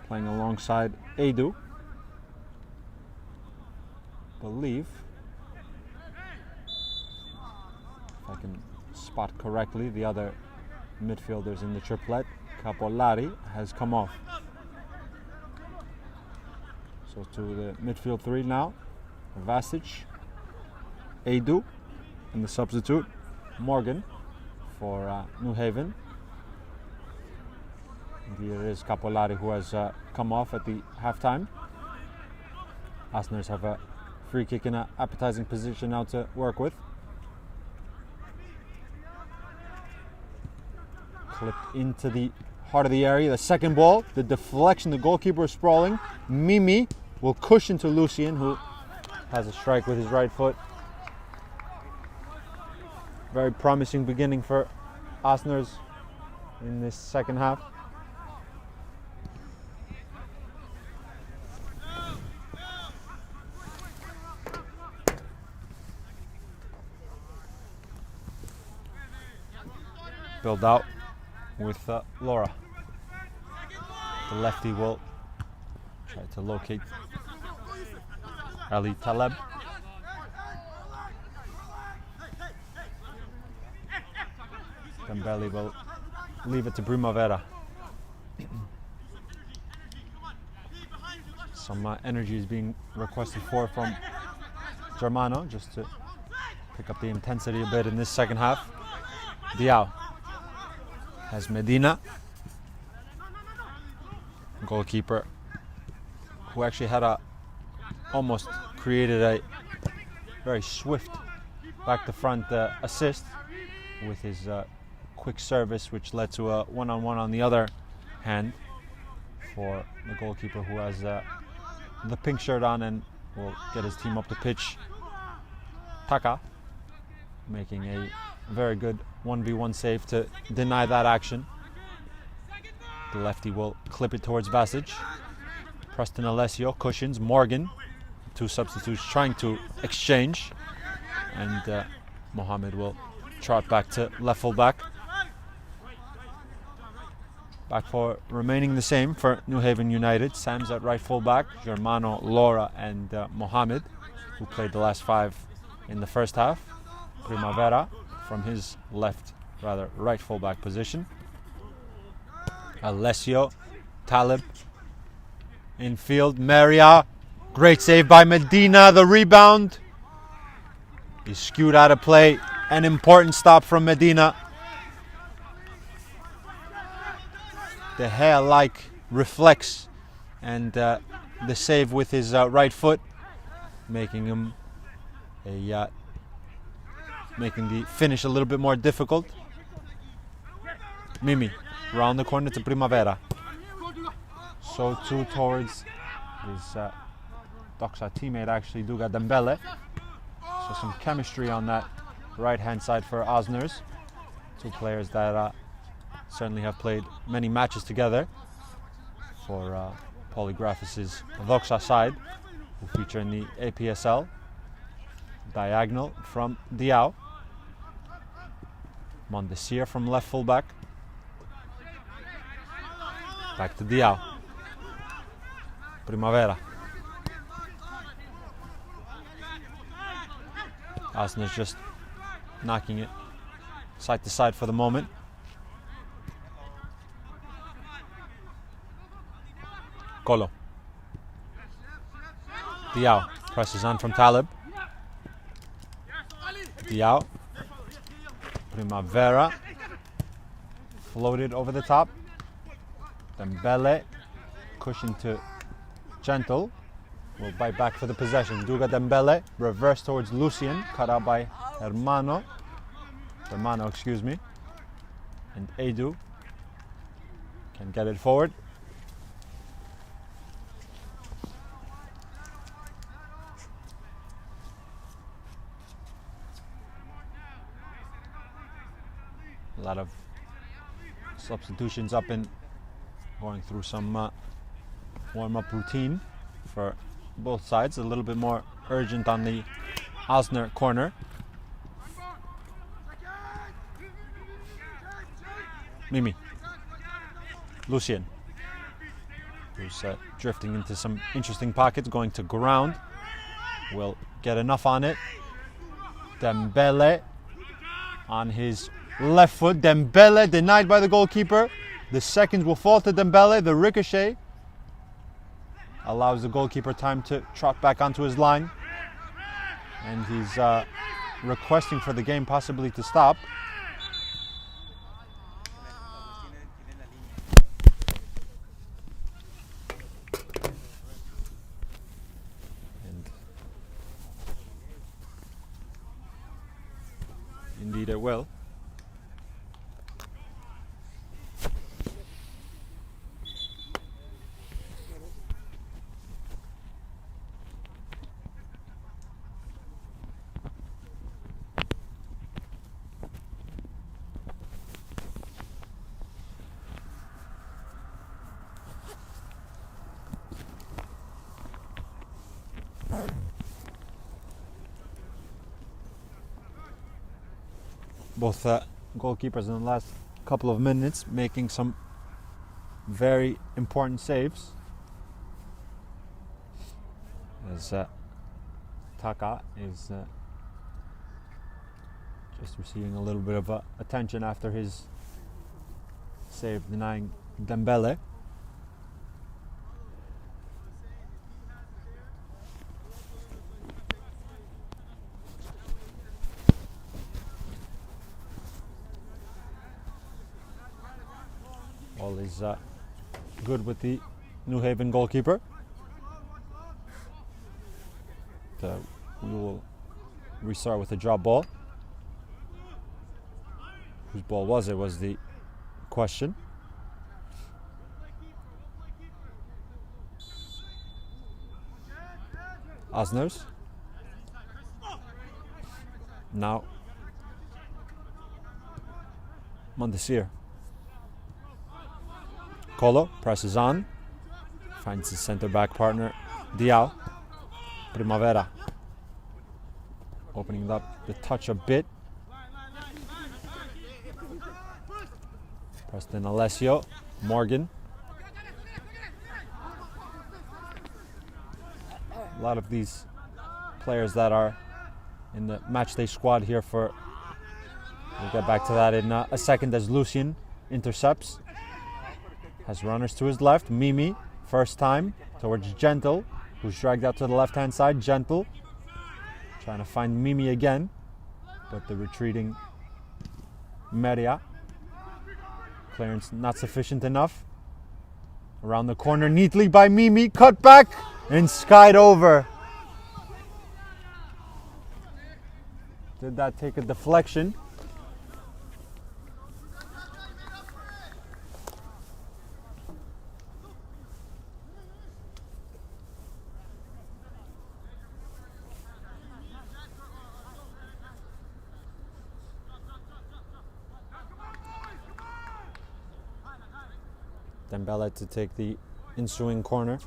playing alongside Edu. Believe, if I can spot correctly, the other midfielders in the triplet, Capolari, has come off. So to the midfield 3 now. Vasic, Edu, and the substitute Morgan for New Haven. Indeed, it is Capolari who has come off at the halftime. Osners have a free kick in an appetizing position now to work with. Clipped into the heart of the area. The second ball, the deflection, the goalkeeper is sprawling. Mimi will cushion to Lucien, who has a strike with his right foot. Very promising beginning for Osners in this second half. Build out with Laura. The lefty will try to locate Ali Taleb. Dembele will leave it to Primavera. Some energy is being requested from Germano, just to pick up the intensity a bit in this second half. Diao has Medina, goalkeeper, who actually had almost created a very swift back to front assist with his quick service, which led to a one-on-one on the other hand for the goalkeeper, who has the pink shirt on and will get his team up the pitch. Taka making a very good 1v1 save to deny that action. The lefty will clip it towards Vasic. Preston Alessio cushions. Morgan, two substitutes trying to exchange. And Mohamed will trot back to left full back. Back four remaining the same for New Haven United. Sam's at right full back. Germano, Laura and Mohamed, who played the last 5 in the first half. Primavera from his right full back position. Alessio, Talib, infield, Maria. Great save by Medina. The rebound is skewed out of play. An important stop from Medina. De Gea reflex and the save with his right foot, making him making the finish a little bit more difficult. Mimi, round the corner to Primavera. So too towards his Doxa teammate, actually, Duga Dembele. So some chemistry on that right-hand side for Osners. Two players that certainly have played many matches together for Polygraphis' Doxa side, who feature in the APSL. Diagonal from Diao. Mondesir from left full back. Back to Diao. Primavera. Osner's just knocking it side to side for the moment. Colo. Diao presses on from Talib. Diao. Primavera. Floated over the top. Dembele. Cushion to Gentle. Will bite back for the possession. Duga Dembele. Reverse towards Lucien. Cut out by Hermano, excuse me. And Edu can get it forward. A lot of substitutions up and going through some warm-up routine for both sides. A little bit more urgent on the Osner corner. Mimi. Lucien, who's drifting into some interesting pockets, going to ground. Will get enough on it. Dembele on his left foot. Dembele denied by the goalkeeper. The seconds will fall to Dembele. The ricochet allows the goalkeeper time to trot back onto his line. And he's requesting for the game possibly to stop. And indeed it will. Both goalkeepers in the last couple of minutes making some very important saves. As Taka is just receiving a little bit of attention after his save denying Dembele. All is good with the New Haven goalkeeper. We will restart with a drop ball. Whose ball was it? Was the question. Osners. Now Mondesir. Colo presses on, finds his center back partner, Diao. Primavera opening up the touch a bit. Preston Alessio, Morgan. A lot of these players that are in the matchday squad here for, we'll get back to that in a second, as Lucien intercepts. Has runners to his left, Mimi, first time, towards Gentle, who's dragged out to the left-hand side. Gentle trying to find Mimi again, but the retreating Meria. Clearance not sufficient enough. Around the corner neatly by Mimi, cut back and skied over. Did that take a deflection? Dembele to take the ensuing corner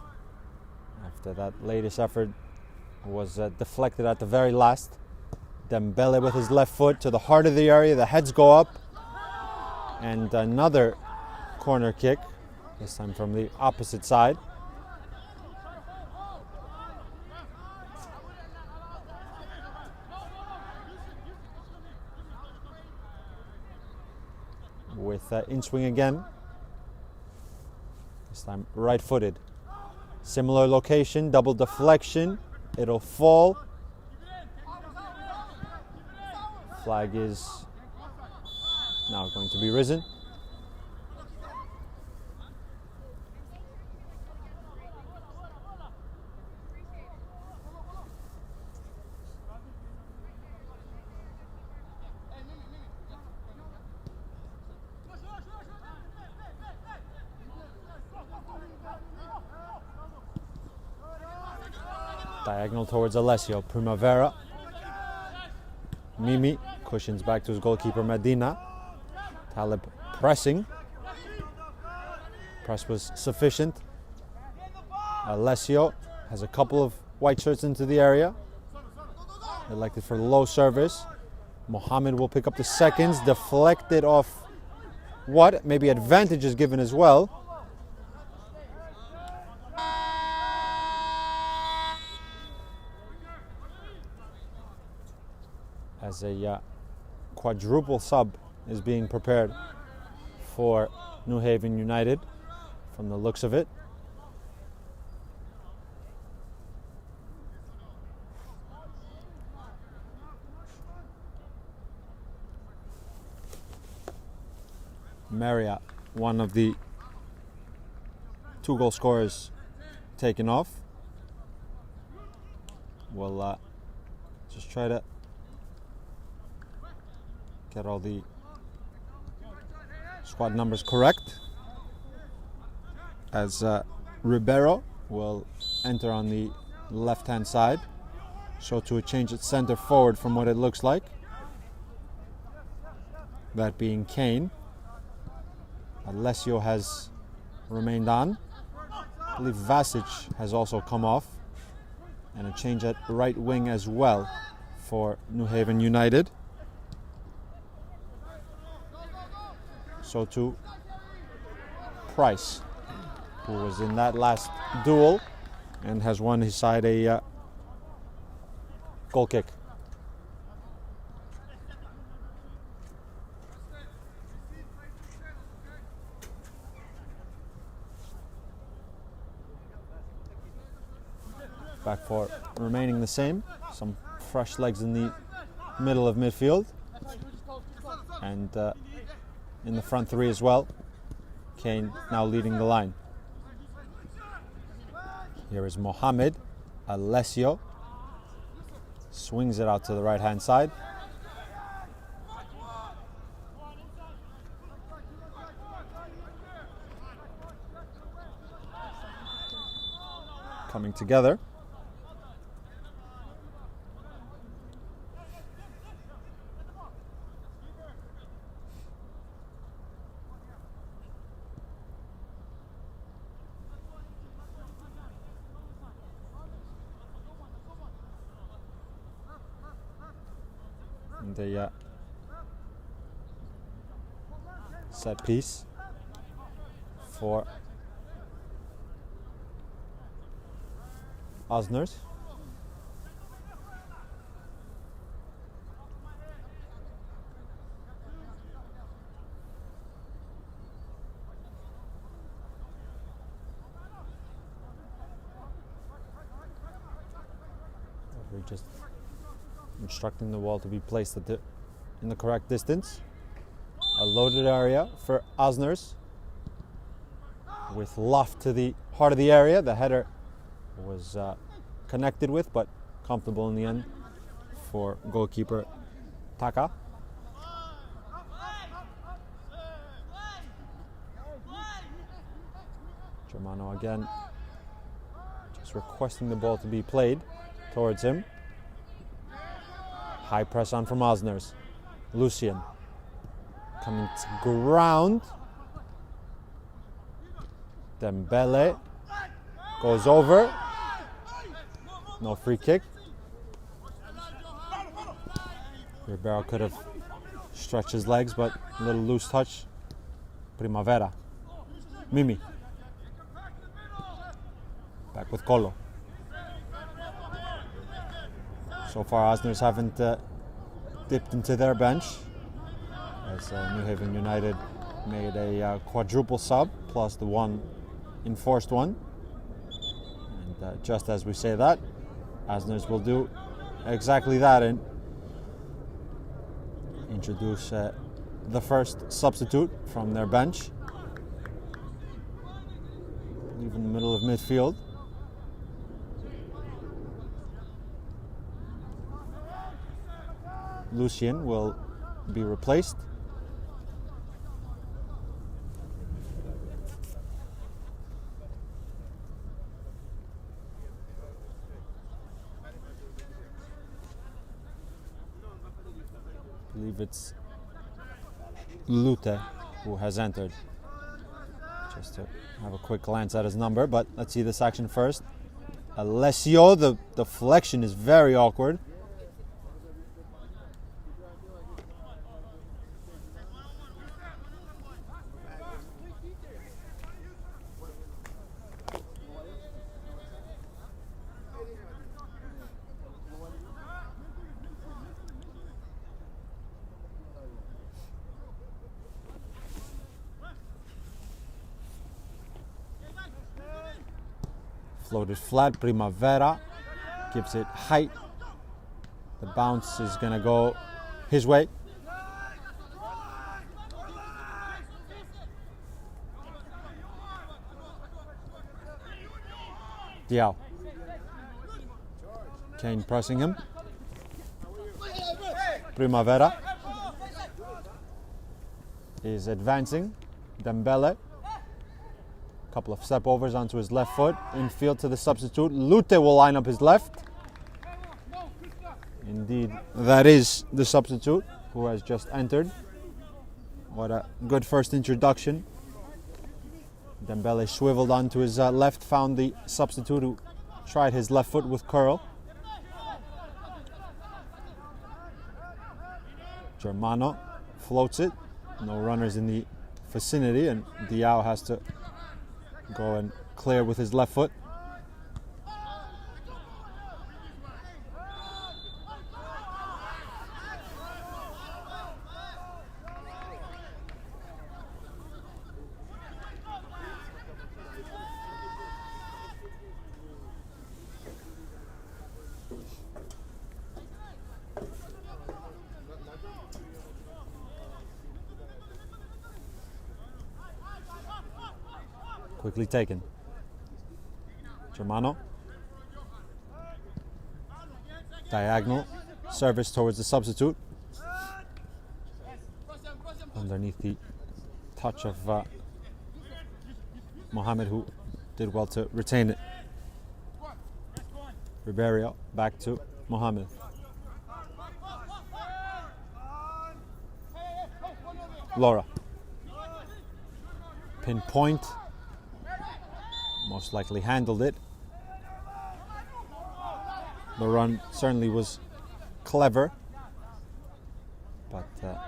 after that latest effort was deflected at the very last. Dembele with his left foot to the heart of the area, the heads go up, and another corner kick, this time from the opposite side. With in-swing again, this time right-footed. Similar location, double deflection, it'll fall. Flag is now going to be risen. Diagonal towards Alessio, Primavera. Mimi cushions back to his goalkeeper Medina. Talib pressing. Press was sufficient. Alessio has a couple of white shirts into the area. Elected for the low service. Mohammed will pick up the seconds. Deflected off what? Maybe advantage is given as well. As a quadruple sub is being prepared for New Haven United from the looks of it. Maria, one of the 2 goal scorers, taken off. We'll just try to get all the squad numbers correct, as Ribeiro will enter on the left-hand side, so to a change at center forward from what it looks like, that being Kane. Alessio has remained on. I believe Vasic has also come off, and a change at right wing as well for New Haven United. So to Price, who was in that last duel and has won his side a goal kick. Back four remaining the same. Some fresh legs in the middle of midfield. And in the front three as well. Kane now leading the line. Here is Mohammed. Alessio swings it out to the right-hand side. Coming together. in the set piece for Osner. We're just instructing the ball to be placed in the correct distance. A loaded area for Osners with loft to the heart of the area. The header was connected with, but comfortable in the end for goalkeeper Taka. Germano again just requesting the ball to be played towards him. High press on from Osners. Lucien coming to ground. Dembele goes over. No free kick. Ribeiro could have stretched his legs, but a little loose touch. Primavera. Mimi. Back with Colo. So far, Osners haven't dipped into their bench, as New Haven United made a quadruple sub plus the one enforced one. And just as we say that, Osners will do exactly that and introduce the first substitute from their bench. Leave in the middle of midfield. Lucien will be replaced. I believe it's Lute who has entered. Just to have a quick glance at his number, but let's see this action first. Alessio, the deflection is very awkward. Floated flat, Primavera gives it height. The bounce is gonna go his way. Diao. Kane pressing him. Primavera is advancing. Dembele. Couple of step overs onto his left foot. Infield to the substitute. Lute will line up his left. Indeed, that is the substitute who has just entered. What a good first introduction. Dembele swiveled onto his left, found the substitute who tried his left foot with curl. Germano floats it. No runners in the vicinity, and Diao has to go and clear with his left foot. Quickly taken. Germano. Diagonal. Service towards the substitute. Underneath the touch of Mohamed, who did well to retain it. Ribeiro back to Mohamed. Laura. Pinpoint. Most likely handled it. The run certainly was clever. but a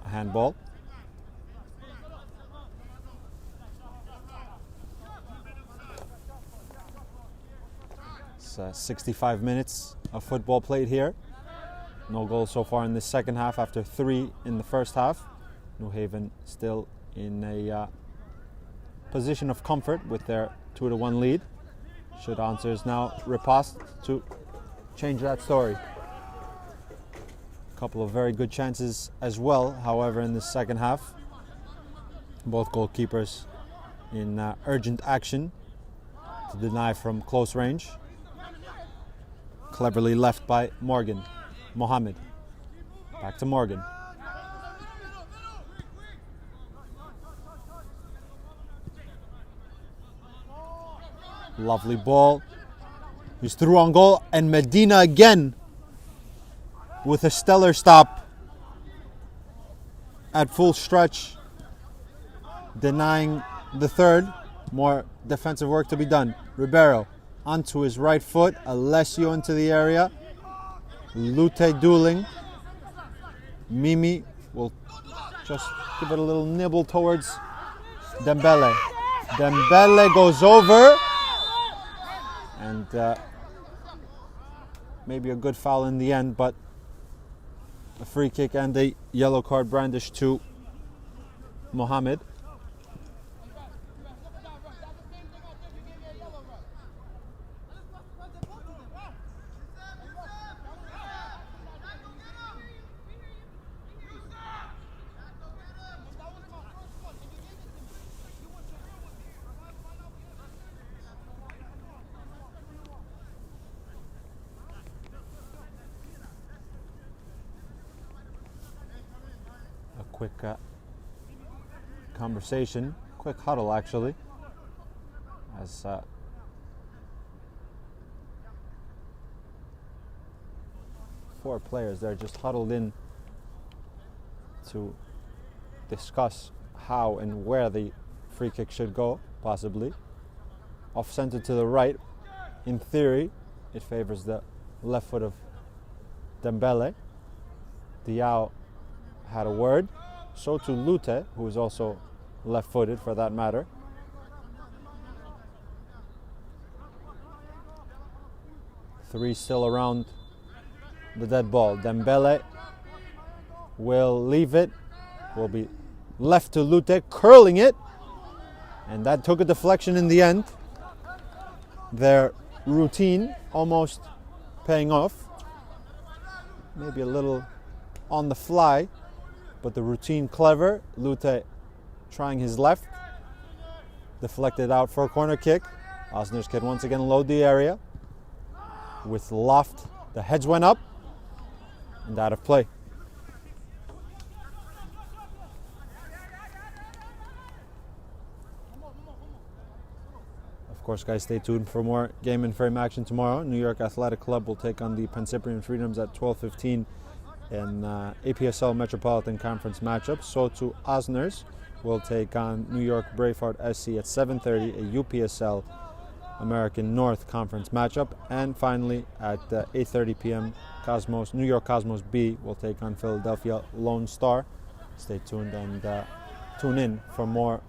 handball. It's 65 minutes of football played here. No goals so far in the second half after 3 in the first half. New Haven still in a position of comfort with their 2-1 lead. Should Answers now riposte to change that story. A couple of very good chances as well, however, in the second half. Both goalkeepers in urgent action to deny from close range. Cleverly left by Morgan. Mohammed. Back to Morgan. Lovely ball. He's through on goal, and Medina again with a stellar stop at full stretch, denying the third. More defensive work to be done. Ribeiro onto his right foot. Alessio into the area. Lute dueling. Mimi will just give it a little nibble towards Dembele. Dembele goes over. And maybe a good foul in the end, but a free kick and a yellow card brandished to Mohammed. Quick conversation, quick huddle actually, as 4 players there just huddled in to discuss how and where the free kick should go, possibly. Off center to the right. In theory, it favors the left foot of Dembele. Diao had a word. So to Lute, who is also left-footed for that matter. Three still around the dead ball. Dembele will leave it. Will be left to Lute, curling it. And that took a deflection in the end. Their routine almost paying off. Maybe a little on the fly. But the routine clever. Lute trying his left. Deflected out for a corner kick. Osner's can once again load the area. With loft, the heads went up. And out of play. Of course, guys, stay tuned for more game and frame action tomorrow. New York Athletic Club will take on the Pancyprian Freedoms at 12:15. In APSL Metropolitan Conference matchup. So to Osners will take on New York Braveheart SC at 7:30, a UPSL American North Conference matchup. And finally at 8:30 p.m. New York Cosmos B will take on Philadelphia Lone Star. Stay tuned and tune in for more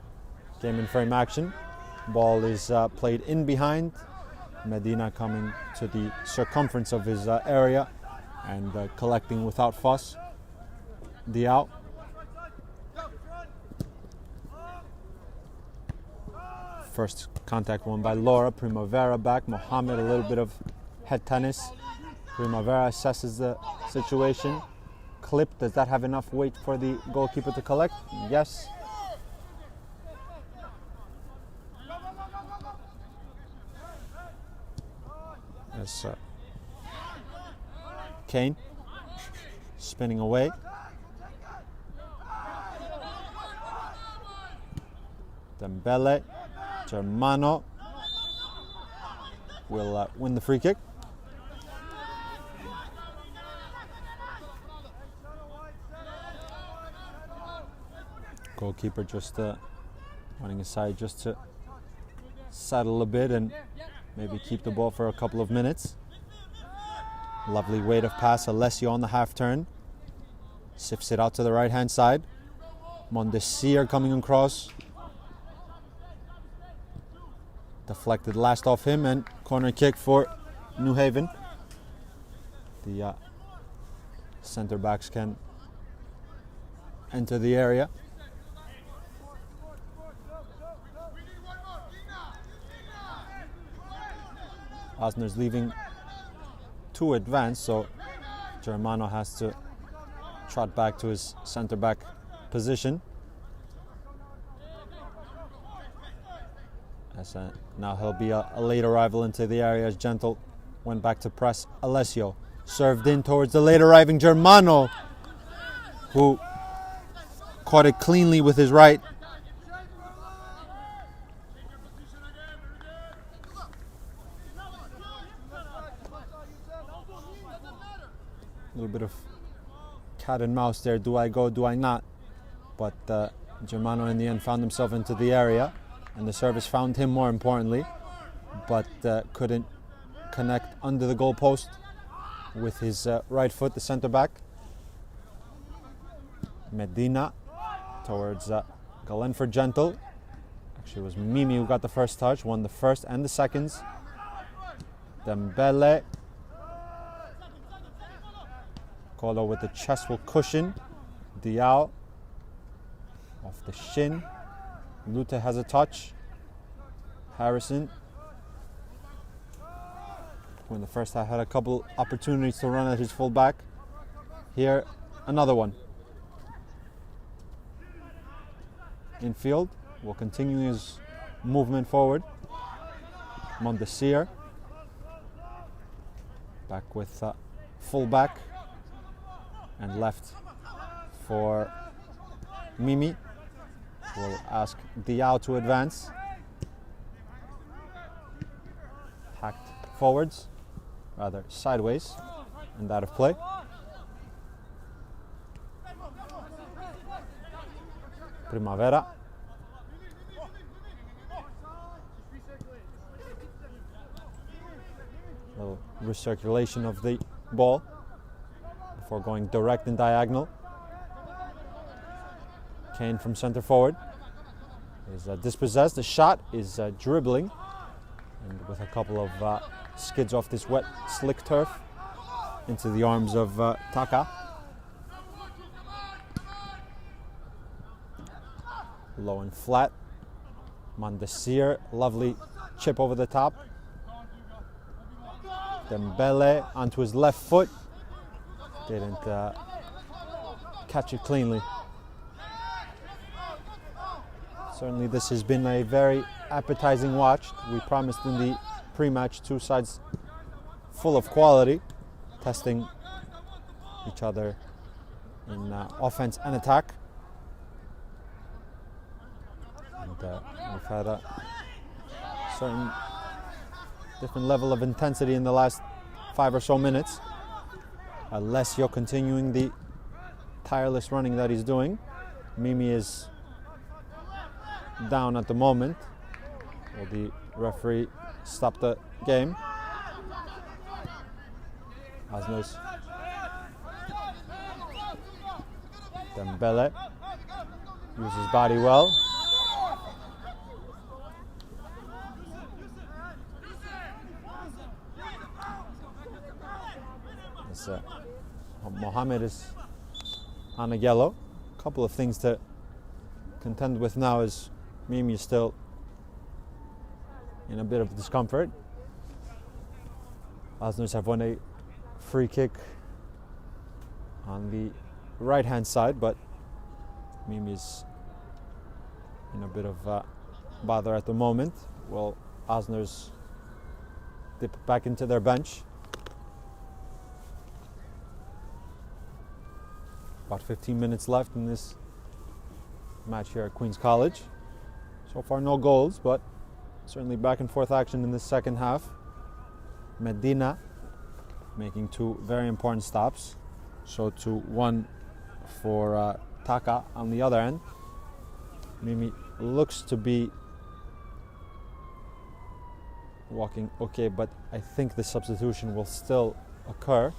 game and frame action. Ball is played in behind. Medina coming to the circumference of his area. And collecting without fuss. Diao. First contact won by Laura. Primavera back. Mohammed, a little bit of head tennis. Primavera assesses the situation. Clip, does that have enough weight for the goalkeeper to collect? Yes. Yes, Kane spinning away. Dembele, Germano will win the free kick. Goalkeeper just running aside just to settle a bit and maybe keep the ball for a couple of minutes. Lovely weight of pass, Alessio on the half turn. Sifts it out to the right-hand side. Mondesir coming across. Deflected last off him, and corner kick for New Haven. The center backs can enter the area. Osner's leaving to advance, so Germano has to trot back to his center back position. As now he'll be a late arrival into the area as Gentle went back to press Alessio. Served in towards the late arriving Germano, who caught it cleanly with his right. A little bit of cat and mouse there. Do I go, do I not? But Germano in the end found himself into the area, and the service found him, more importantly, but couldn't connect under the goal post with his right foot, the centre back. Medina towards Galen for Gentle. Actually, it was Mimi who got the first touch, won the first and the seconds. Dembele. Kolo with the chest will cushion. Diao off the shin. Lute has a touch. Harrison, who in the first half had a couple opportunities to run at his full back. Here, another one. Infield will continue his movement forward. Mondesir back with full back and left for Mimi. We'll ask Diao to advance. Hacked forwards, rather sideways, and out of play. Primavera. Little recirculation of the ball before going direct and diagonal. Kane from center forward is dispossessed. The shot is dribbling, and with a couple of skids off this wet, slick turf into the arms of Taka. Low and flat. Mondesir, lovely chip over the top. Dembele onto his left foot. Didn't catch it cleanly. Certainly this has been a very appetizing watch. We promised in the pre-match two sides full of quality, testing each other in offense and attack. And we've had a certain different level of intensity in the last 5 or so minutes. Alessio continuing the tireless running that he's doing. Mimi is down at the moment. Will the referee stop the game? Osner's Dembele uses body well. Mohamed is on a yellow. A couple of things to contend with now is Mimi is still in a bit of discomfort. Osners have won a free kick on the right hand side, but Mimi is in a bit of bother at the moment. Well, Osners dip back into their bench. About 15 minutes left in this match here at Queen's College. So far no goals, but certainly back and forth action in the second half. Medina making two very important stops. So to one for Taka on the other end. Mimi looks to be walking okay, but I think the substitution will still occur.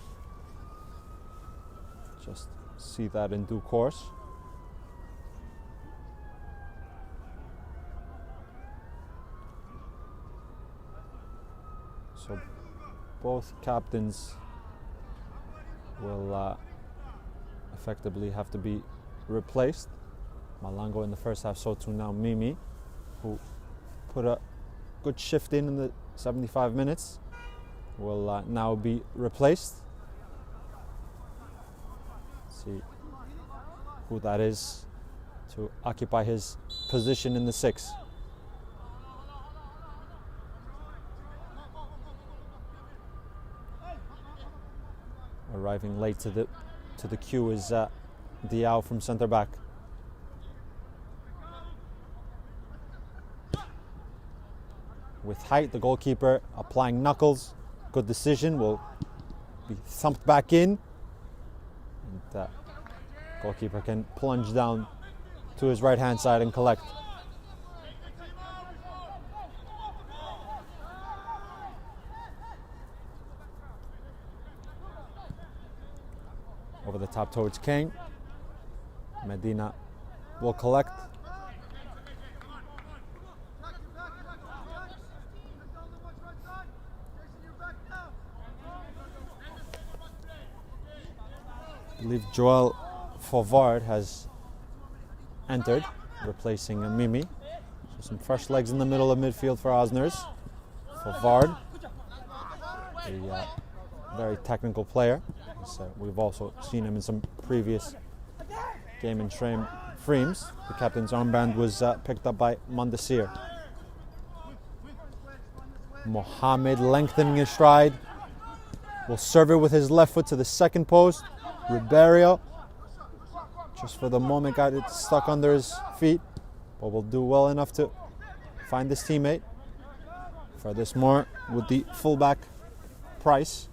Just see that in due course. So both captains will effectively have to be replaced. Malango in the first half, so too now Mimi, who put a good shift in the 75 minutes, will now be replaced. See who that is to occupy his position in the 6. Arriving late to the queue is Diao from centre back. With height, the goalkeeper applying knuckles. Good decision, will be thumped back in. And goalkeeper can plunge down to his right hand side and collect. Over the top towards Kane. Medina will collect. I believe Joel Favard has entered, replacing Mimi. So some fresh legs in the middle of midfield for Osners. Favard, a very technical player. We've also seen him in some previous game and frames. The captain's armband was picked up by Mondesir. Mohamed lengthening his stride. Will serve it with his left foot to the second post. Ribeiro, just for the moment, got it stuck under his feet, but will do well enough to find his teammate. For this more with the fullback Price,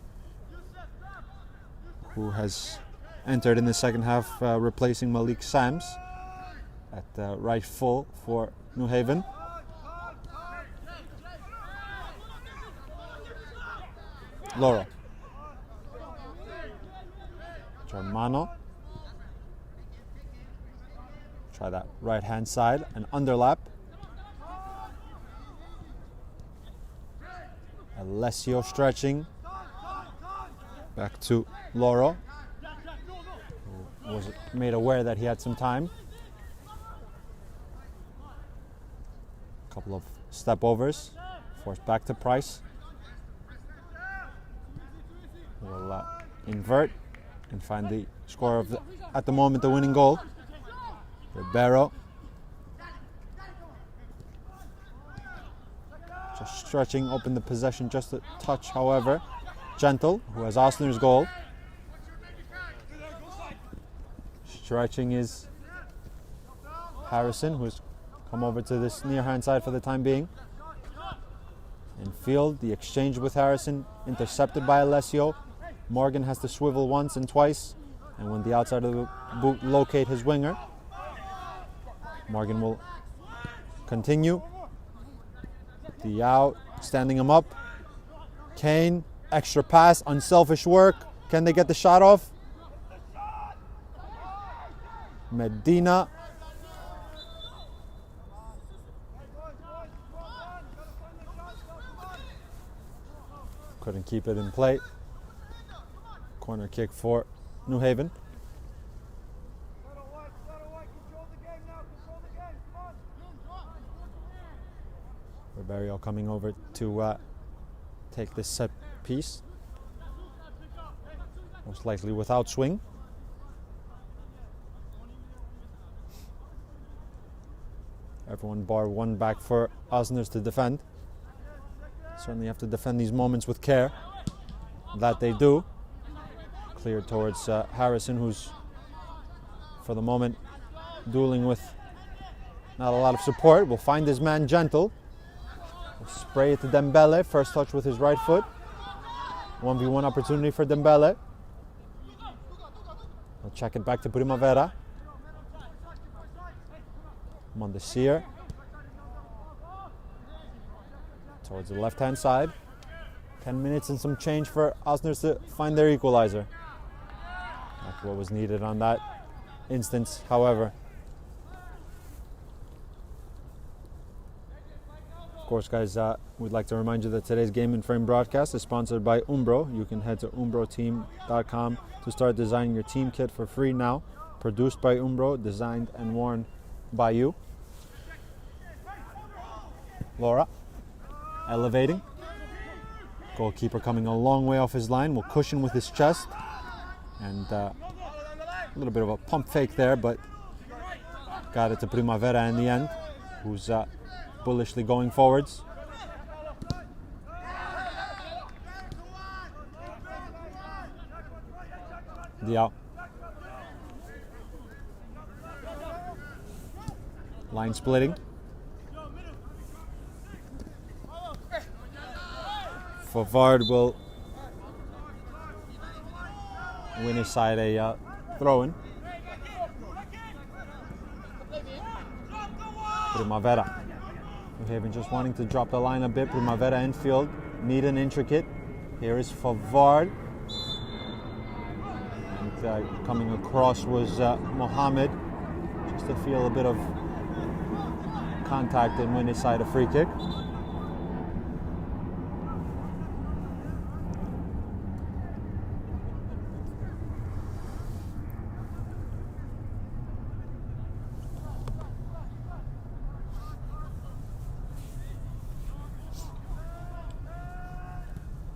who has entered in the second half, replacing Malik Sams at right full for New Haven. Loro. Germano. Try that right hand side, an underlap. Alessio stretching. Back to Loro, who was made aware that he had some time. A couple of step overs, forced back to Price. Will invert and find the score of at the moment the winning goal. Ribeiro. Just stretching, open the possession just a touch, however. Gentle, who has Osner's goal. Stretching is Harrison, who's come over to this near hand side for the time being. In field, the exchange with Harrison, intercepted by Alessio. Morgan has to swivel once and twice, and when the outside of the boot locate his winger, Morgan will continue. Diao standing him up. Kane, extra pass, unselfish work. Can they get the shot off? Medina. Couldn't keep it in play. Corner kick for New Haven. Ribeiro coming over to take this set piece. Most likely without swing. Everyone bar one back for Osners to defend. Certainly have to defend these moments with care. That they do. Cleared towards Harrison, who's for the moment dueling with not a lot of support. Will find his man Gentle. Will spray it to Dembele. First touch with his right foot. 1v1 opportunity for Dembele. He'll check it back to Primavera. Mondesir. Towards the left-hand side. 10 minutes and some change for Osners to find their equalizer. Back what was needed on that instance, however. Of course, guys, we'd like to remind you that today's Game and Frame broadcast is sponsored by Umbro. You can head to umbroteam.com to start designing your team kit for free now. Produced by Umbro, designed and worn by you. Laura, elevating. Goalkeeper coming a long way off his line, will cushion with his chest. And a little bit of a pump fake there, but got it to Primavera in the end, who's bullishly going forwards. Diao. Line splitting. Favard will win his side a throw-in. Primavera. New Haven just wanting to drop the line a bit. Primavera infield, neat and intricate. Here is Favard. And coming across was Mohamed. Just to feel a bit of contact and win his side a free kick.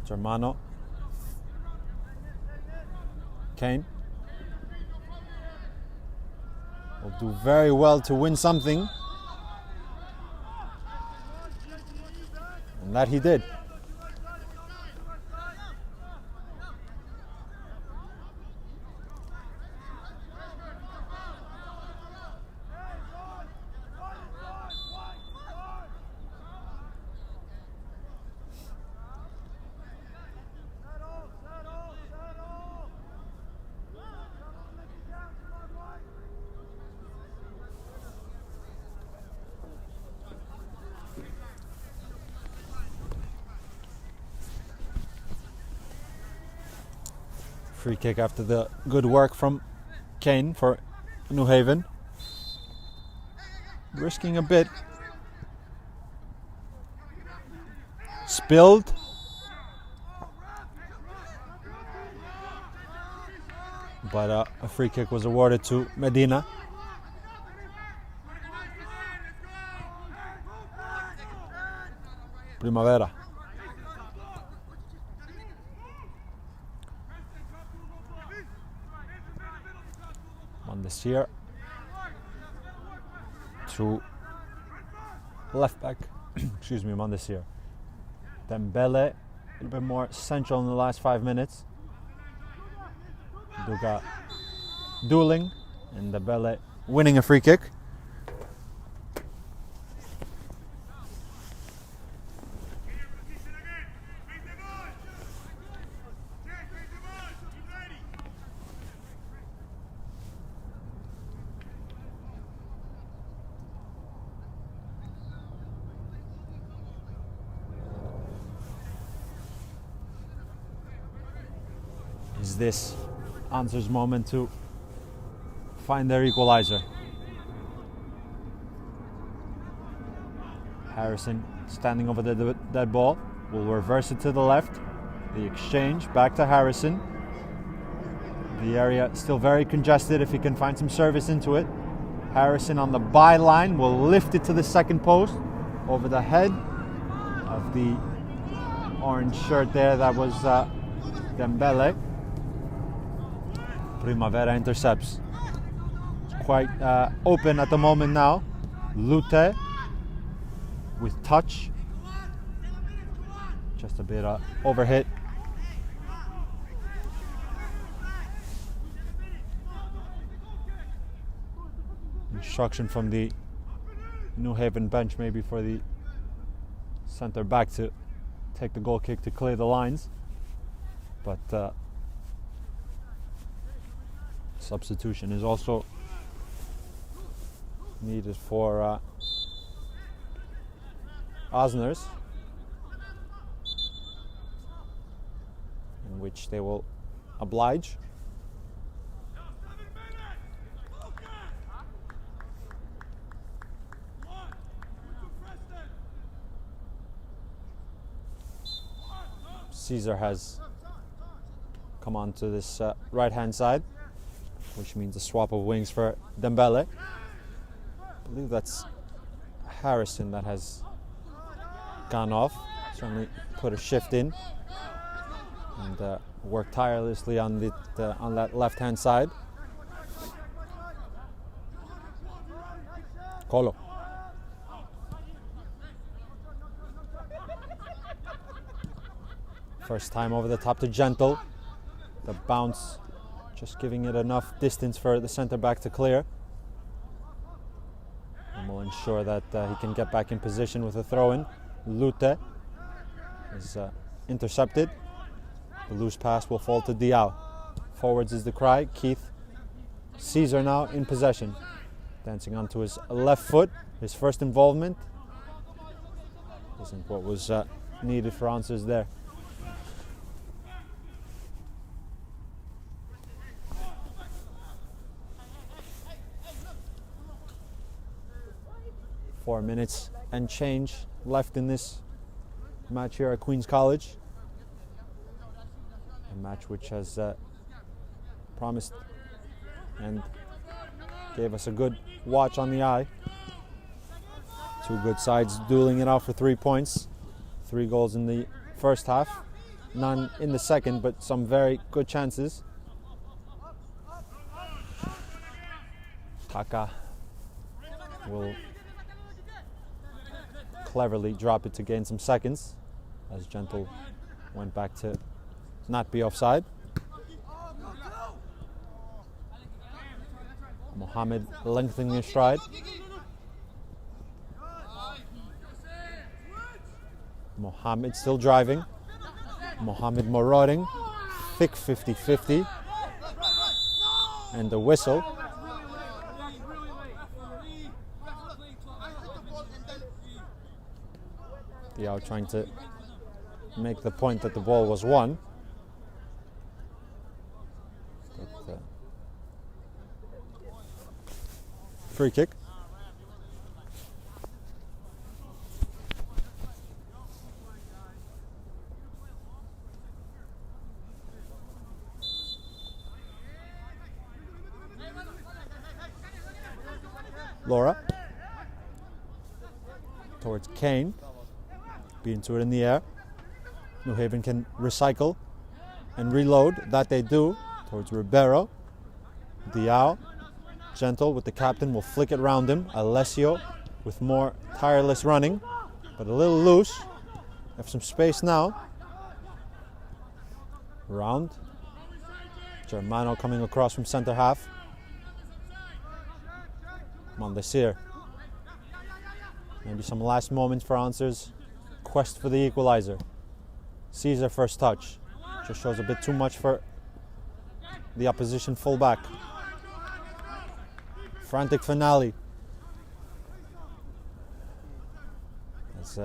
Germano. Kane. Will do very well to win something. And that he did. Free kick after the good work from Kane for New Haven. Risking a bit. Spilled. But a free kick was awarded to Medina. Primavera. Here to left back, excuse me, Mondesir. Dembele, a little bit more central in the last 5 minutes. Duga dueling, and Dembele winning a free kick. Is this Answer's moment to find their equalizer? Harrison standing over the dead ball will reverse it to the left. The exchange back to Harrison. The area still very congested if he can find some service into it. Harrison on the byline will lift it to the second post over the head of the orange shirt there. That was Dembele. Primavera intercepts. It's quite open at the moment now. Lute with touch. Just a bit overhit. Instruction from the New Haven bench maybe for the center back to take the goal kick to clear the lines. But substitution is also needed for Osner's, in which they will oblige. Caesar has come onto this right-hand side, which means a swap of wings for Dembele. I believe that's Harrison that has gone off. Certainly put a shift in and worked tirelessly on that left-hand side. Colo. First time over the top to Gentle. The bounce just giving it enough distance for the centre back to clear. And will ensure that he can get back in position with a throw-in. Lute is intercepted. The loose pass will fall to Diao. Forwards is the cry. Keith. Caesar now in possession. Dancing onto his left foot. His first involvement. Isn't what was needed for answers there. Four minutes and change left in this match here at Queen's College. A match which has promised and gave us a good watch on the eye. Two good sides dueling it out for 3 points. 3 goals in the first half, none in the second, but some very good chances. Taka will cleverly drop it to gain some seconds as Gentle went back to not be offside. Mohamed lengthening his stride. Mohamed still driving. Mohamed marauding. Thick 50-50. And the whistle. Diao trying to make the point that the ball was won. But, free kick. Laura towards Kane. Beating to it in the air. New Haven can recycle and reload. That they do. Towards Ribeiro. Diao. Gentle with the captain will flick it round him. Alessio with more tireless running, but a little loose. Have some space now. Round. Germano coming across from centre half. Mondesir. Maybe some last moments for answers. Quest for the equalizer. Caesar first touch. Just shows a bit too much for the opposition fullback. Frantic finale. As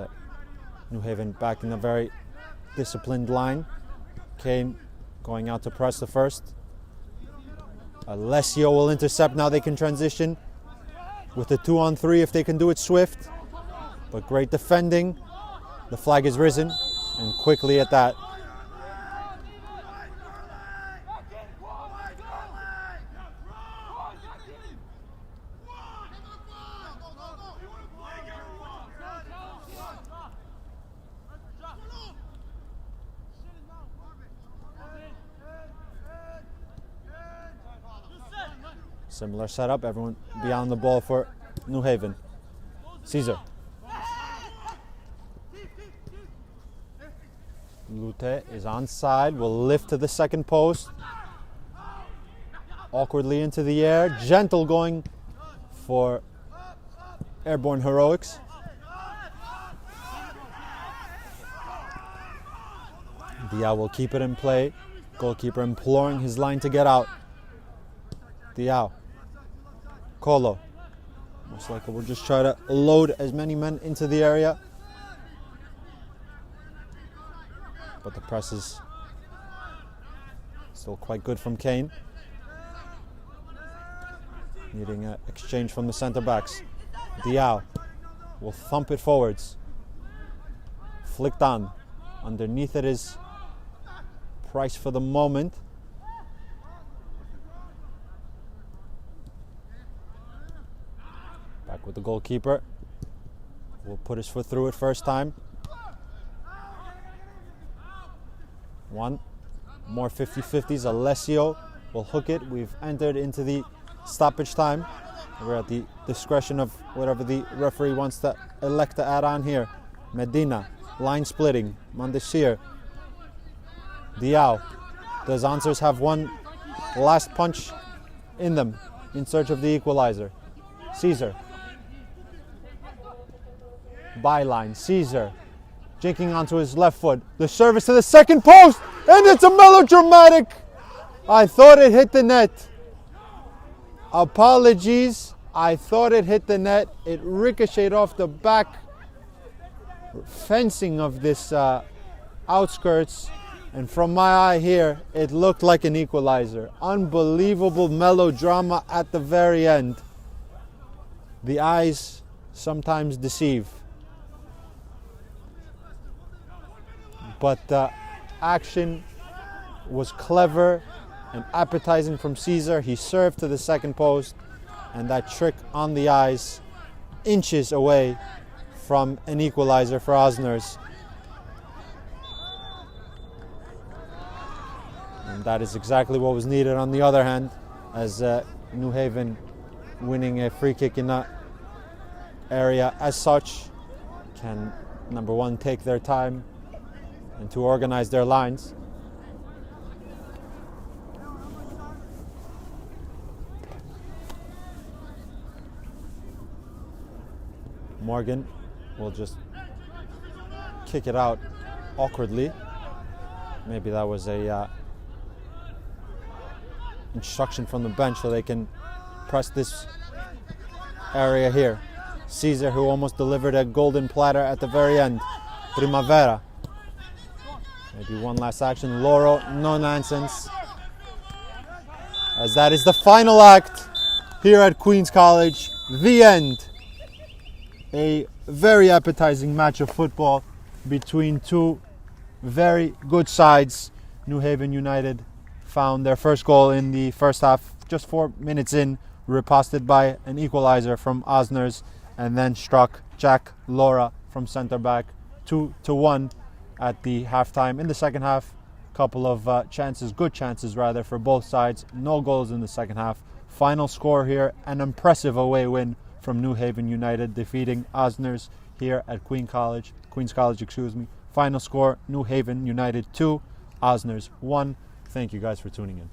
New Haven back in a very disciplined line. Kane going out to press the first. Alessio will intercept. Now they can transition with the 2-on-3 if they can do it swift. But great defending. The flag is risen, and quickly at that. Similar setup, everyone beyond the ball for New Haven. Caesar. Lute is onside, will lift to the second post. Awkwardly into the air. Gentle going for airborne heroics. Diao will keep it in play. Goalkeeper imploring his line to get out. Diao. Colo. Most likely we'll just try to load as many men into the area. But the press is still quite good from Kane. Needing an exchange from the centre backs. Diao will thump it forwards. Flicked on. Underneath it is Price for the moment. Back with the goalkeeper. Will put his foot through it first time. One. More 50-50s. Alessio will hook it. We've entered into the stoppage time. We're at the discretion of whatever the referee wants to elect to add on here. Medina, line splitting. Mandeshir. Diao. Does Answers have one last punch in them in search of the equalizer? Caesar. Byline. Caesar. Jinking onto his left foot. The service to the second post. And it's a melodramatic. I thought it hit the net. Apologies. I thought it hit the net. It ricocheted off the back fencing of this outskirts. And from my eye here, it looked like an equalizer. Unbelievable melodrama at the very end. The eyes sometimes deceive. But the action was clever and appetizing from Caesar. He served to the second post, and that trick on the eyes, inches away from an equalizer for Osners. And that is exactly what was needed on the other hand, as New Haven winning a free kick in that area as such can, number one, take their time and to organize their lines. Morgan will just kick it out awkwardly. Maybe that was a instruction from the bench so they can press this area here. Caesar, who almost delivered a golden platter at the very end. Primavera. Maybe one last action. Loro, no nonsense. As that is the final act here at Queen's College. The end. A very appetizing match of football between two very good sides. New Haven United found their first goal in the first half, just 4 minutes in, riposted by an equalizer from Osners, and then struck Jack Laura from centre back 2-1 at the halftime. In the second half, couple of chances, good chances rather, for both sides. No goals in the second half. Final score here, an impressive away win from New Haven United, defeating Osners here at Queen's College. Final score, New Haven United 2, Osners 1. Thank you guys for tuning in.